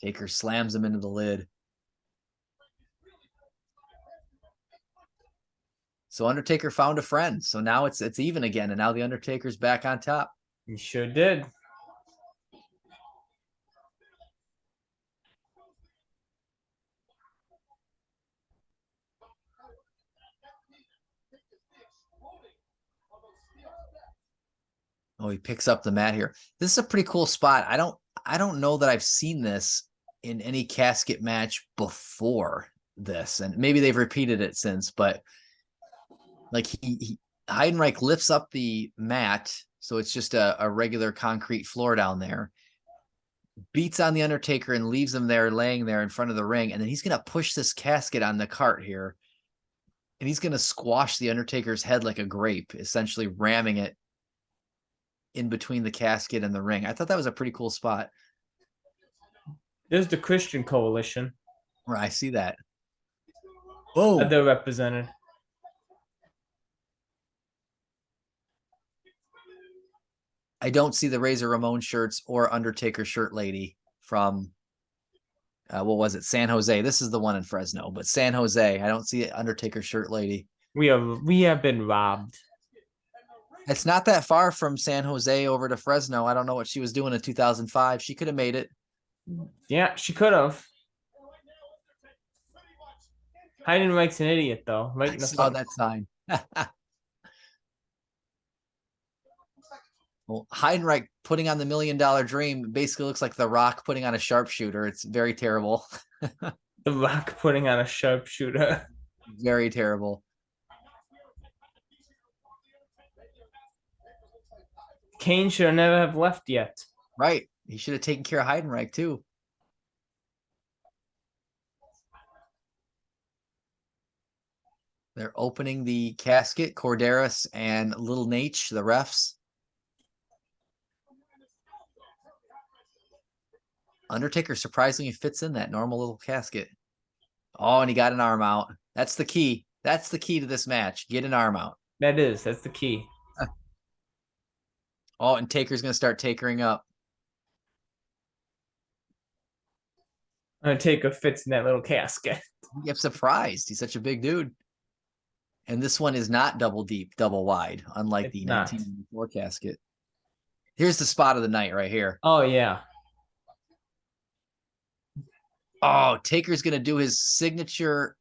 Taker slams him into the lid. So Undertaker found a friend. So now it's even again, and now the Undertaker's back on top. He sure did. Oh, he picks up the mat here. This is a pretty cool spot. I don't know that I've seen this in any casket match before this, and maybe they've repeated it since, but like Heidenreich lifts up the mat, so it's just a regular concrete floor down there, beats on the Undertaker and leaves him there laying there in front of the ring, and then he's gonna push this casket on the cart here, and he's gonna squash the Undertaker's head like a grape, essentially ramming it in between the casket and the ring. I thought that was a pretty cool spot. There's the Christian Coalition. Where I see that. Oh, They're represented. I don't see the Razor Ramon shirts or Undertaker shirt lady from what was it, San Jose. This is the one in Fresno, but San Jose, I don't see Undertaker shirt lady. We have been robbed. It's not that far from San Jose over to Fresno. I don't know what she was doing in 2005. She could have made it. Yeah, she could have. Heidenreich's an idiot, though. Right in the saw front. that sign. Well, Heidenreich putting on the $1 Million Dream basically looks like The Rock putting on a sharpshooter. It's very terrible. The Rock putting on a sharpshooter. Very terrible. Kane should never have left yet. Right. He should have taken care of Heidenreich too. They're opening the casket, Corderas and Little Nate, the refs. Undertaker surprisingly fits in that normal little casket. Oh, and he got an arm out. That's the key. That's the key to this match. Get an arm out. That's the key. Oh, and Taker's going to start takering up. Undertaker fits in that little casket. I'm surprised. He's such a big dude. And this one is not double deep, double wide, unlike the 1994 casket. Here's the spot of the night right here. Oh, yeah. Oh, Taker's going to do his signature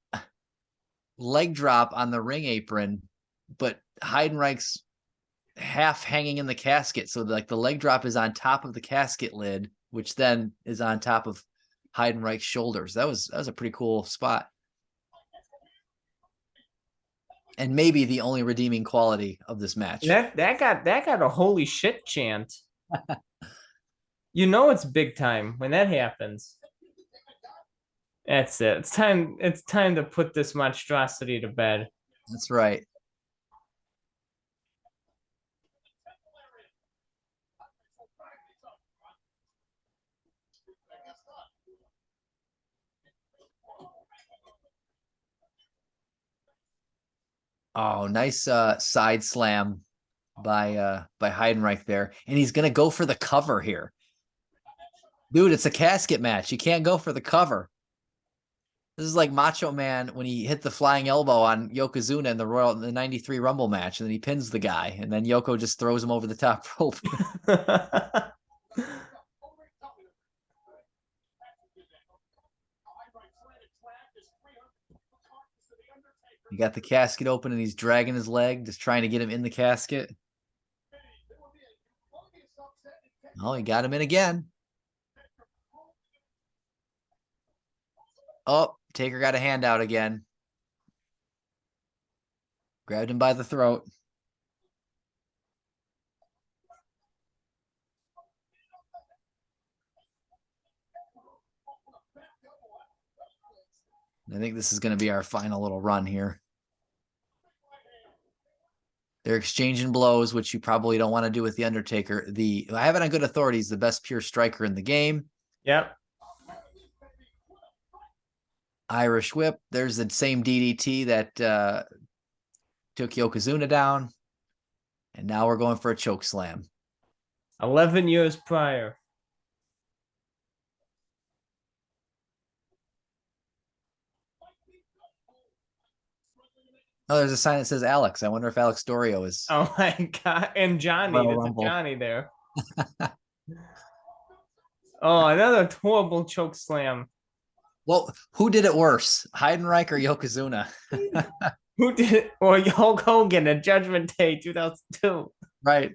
leg drop on the ring apron, but Heidenreich's half hanging in the casket. So like the leg drop is on top of the casket lid, which then is on top of Heidenreich's shoulders. That was a pretty cool spot. And maybe the only redeeming quality of this match. That got a holy shit chant. You know it's big time when that happens. That's it. It's time to put this monstrosity to bed. That's right. Oh, nice side slam by Heidenreich there. And he's gonna go for the cover here. Dude, it's a casket match. You can't go for the cover. This is like Macho Man when he hit the flying elbow on Yokozuna in the 93 Rumble match, and then he pins the guy, and then Yoko just throws him over the top rope. You got the casket open and he's dragging his leg, just trying to get him in the casket. Oh, he got him in again. Oh, Taker got a hand out again. Grabbed him by the throat. I think this is going to be our final little run here. They're exchanging blows, which you probably don't want to do with the Undertaker. I have it on good authority. He's the best pure striker in the game. Yep. Irish whip. There's the same DDT that took Yokozuna down. And now we're going for a choke slam. 11 years prior. Oh, there's a sign that says Alex. I wonder if Alex Dorio is. Oh my God. And Johnny. Royal There's Rumble. a Johnny there. Oh, another horrible choke slam. Well, who did it worse, Heidenreich or Yokozuna? Who did it? Or Hulk Hogan at Judgment Day 2002. Right.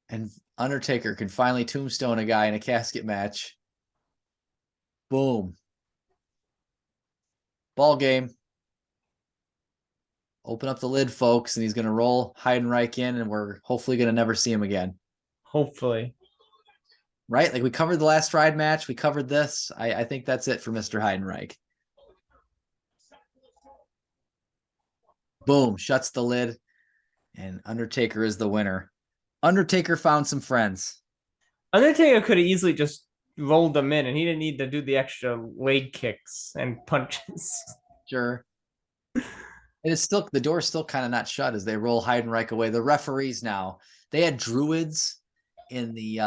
And Undertaker can finally tombstone a guy in a casket match. Boom. Ball game. Open up the lid, folks, and he's going to roll Heidenreich in, and we're hopefully going to never see him again. Hopefully. Right? Like we covered the last Stride match. We covered this. I think that's it for Mr. Heidenreich. Boom. Shuts the lid. And Undertaker is the winner. Undertaker found some friends. Undertaker could have easily just rolled them in, and he didn't need to do the extra leg kicks and punches. Sure. It is still, the door's still kind of not shut as they roll Heidenreich away. The referees now, they had druids in the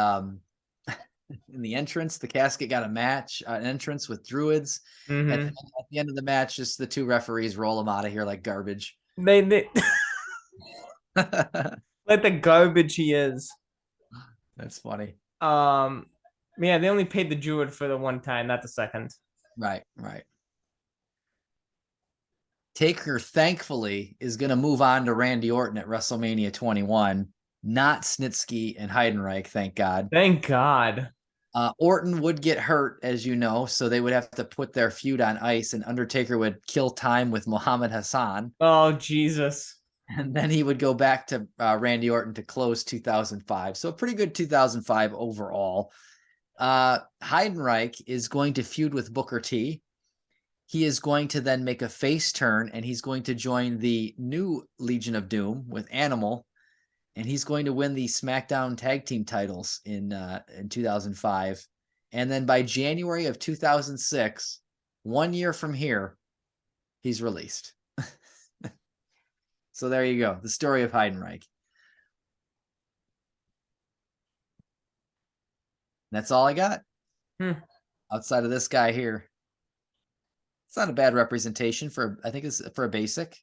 entrance. The casket got a match, an entrance with druids. Mm-hmm. At the end of the match, just the two referees roll them out of here like garbage. They like the garbage he is. That's funny. Yeah, they only paid the druid for the one time, not the second. Right. Taker, thankfully, is going to move on to Randy Orton at WrestleMania 21, not Snitsky and Heidenreich, thank God. Thank God. Orton would get hurt, as you know, so they would have to put their feud on ice, and Undertaker would kill time with Muhammad Hassan. Oh, Jesus. And then he would go back to Randy Orton to close 2005. So a pretty good 2005 overall. Heidenreich is going to feud with Booker T. He is going to then make a face turn, and he's going to join the new Legion of Doom with Animal, and he's going to win the SmackDown Tag Team titles in 2005. And then by January of 2006, 1 year from here, he's released. So there you go, the story of Heidenreich. That's all I got. Outside of this guy here. It's not a bad representation for, I think it's for a basic.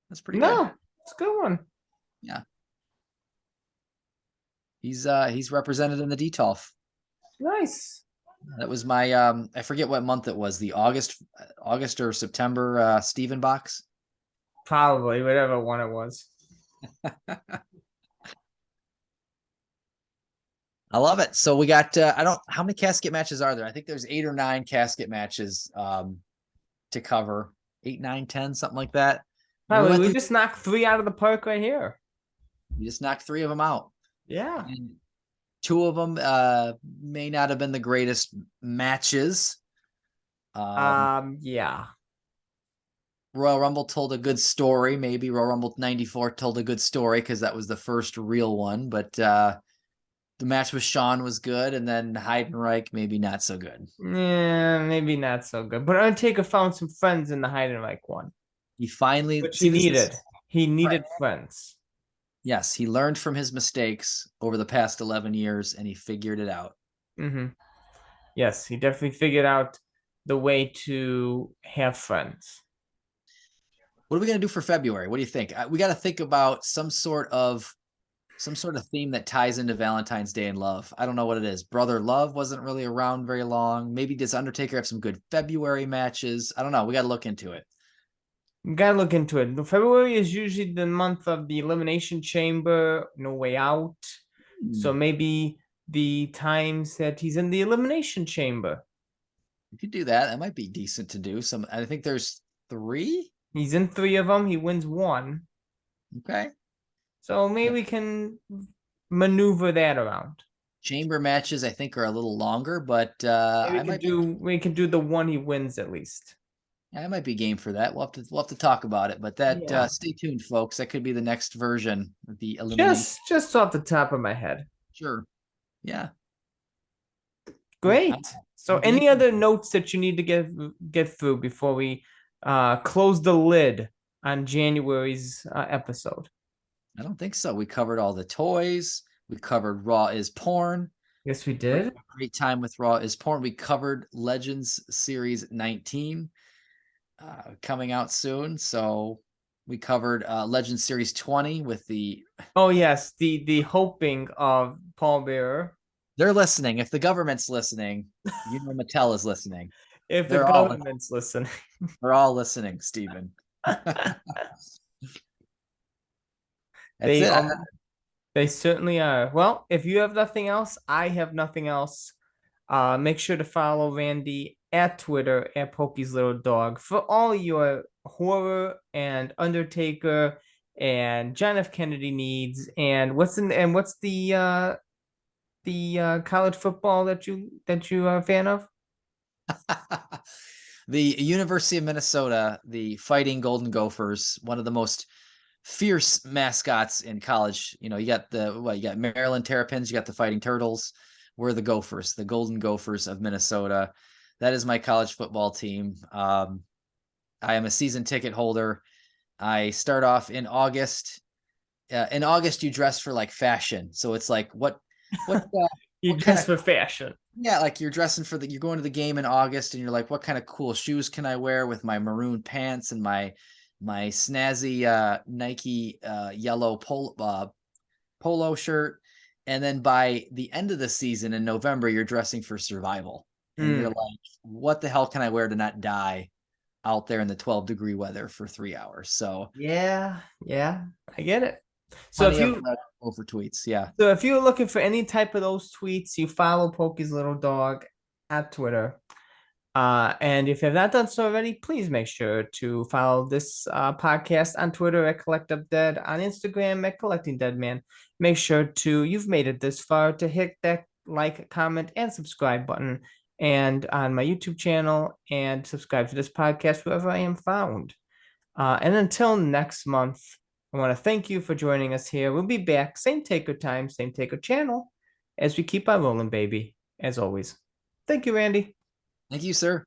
That's pretty good. No, it's a good one. Yeah. He's represented in the DTOF. Nice. That was my I forget what month it was, the August or September Steven box. Probably, whatever one it was. I love it. So we got how many casket matches are there? I think there's 8 or 9 casket matches to cover. 8, 9, 10, something like that. Probably, we just knocked 3 out of the park right here. We just knocked 3 of them out. Yeah. And 2 of them may not have been the greatest matches. Yeah. Royal Rumble told a good story. Maybe Royal Rumble 94 told a good story because that was the first real one. But the match with Shawn was good, and then Heidenreich maybe not so good. Yeah, maybe not so good. But Undertaker found some friends in the Heidenreich one. He finally, which he needed. He needed friends. Yes, he learned from his mistakes over the past 11 years, and he figured it out. Mm-hmm. Yes, he definitely figured out the way to have friends. What are we going to do for February? What do you think? We got to think about some sort of some sort of theme that ties into Valentine's Day and love. I don't know what it is. Brother Love wasn't really around very long. Maybe does Undertaker have some good February matches? I don't know. We got to look into it. You gotta look into it. February is usually the month of the Elimination Chamber, No Way Out. So maybe the times that he's in the Elimination Chamber. You could do that. That might be decent to do. I think there's 3. He's in 3 of them. He wins 1. Okay. So maybe we can maneuver that around. Chamber matches, I think, are a little longer, but Maybe we can do the one he wins at least. I might be game for that. We'll have to talk about it. But that stay tuned, folks. That could be the next version of the elimination. Just off the top of my head. Sure. Yeah. Great. So game. any other notes that you need to get through before we close the lid on January's episode? I don't think so. We covered all the toys. We covered Raw is Porn. Yes, we did. Great time with Raw is Porn. We covered Legends Series 19 coming out soon. So we covered Legends Series 20 with the... Oh, yes. The hoping of Paul Bearer. They're listening. If the government's listening, you know Mattel is listening. If the government's listening. They're all listening, Steven. They certainly are. Well, if you have nothing else, I have nothing else. Make sure to follow Randy at Twitter at Pokey's Little Dog for all your horror and Undertaker and John F. Kennedy needs. And what's the college football that you are a fan of? The University of Minnesota, the Fighting Golden Gophers, one of the most fierce mascots in college. You know, you got Maryland Terrapins, you got the Fighting Turtles. We're the Gophers, the Golden Gophers of Minnesota. That is my college football team. I am a season ticket holder. I start off in August. In August, you dress for like fashion. So it's like what you dress for fashion. Yeah, like you're dressing you're going to the game in August and you're like, what kind of cool shoes can I wear with my maroon pants and my snazzy Nike yellow polo shirt. And then by the end of the season in November, you're dressing for survival. And you're like, what the hell can I wear to not die out there in the 12-degree weather for 3 hours? So yeah, I get it. So if you over tweets, yeah. So if you're looking for any type of those tweets, you follow Pokey's Little Dog at Twitter. And if you have not done so already, please make sure to follow this podcast on Twitter at CollectUpDead, on Instagram at CollectingDeadman. Make sure you've made it this far, to hit that like, comment, and subscribe button, and on my YouTube channel, and subscribe to this podcast wherever I am found. And until next month, I want to thank you for joining us here. We'll be back, same Taker time, same Taker channel, as we keep on rolling, baby, as always. Thank you, Randy. Thank you, sir.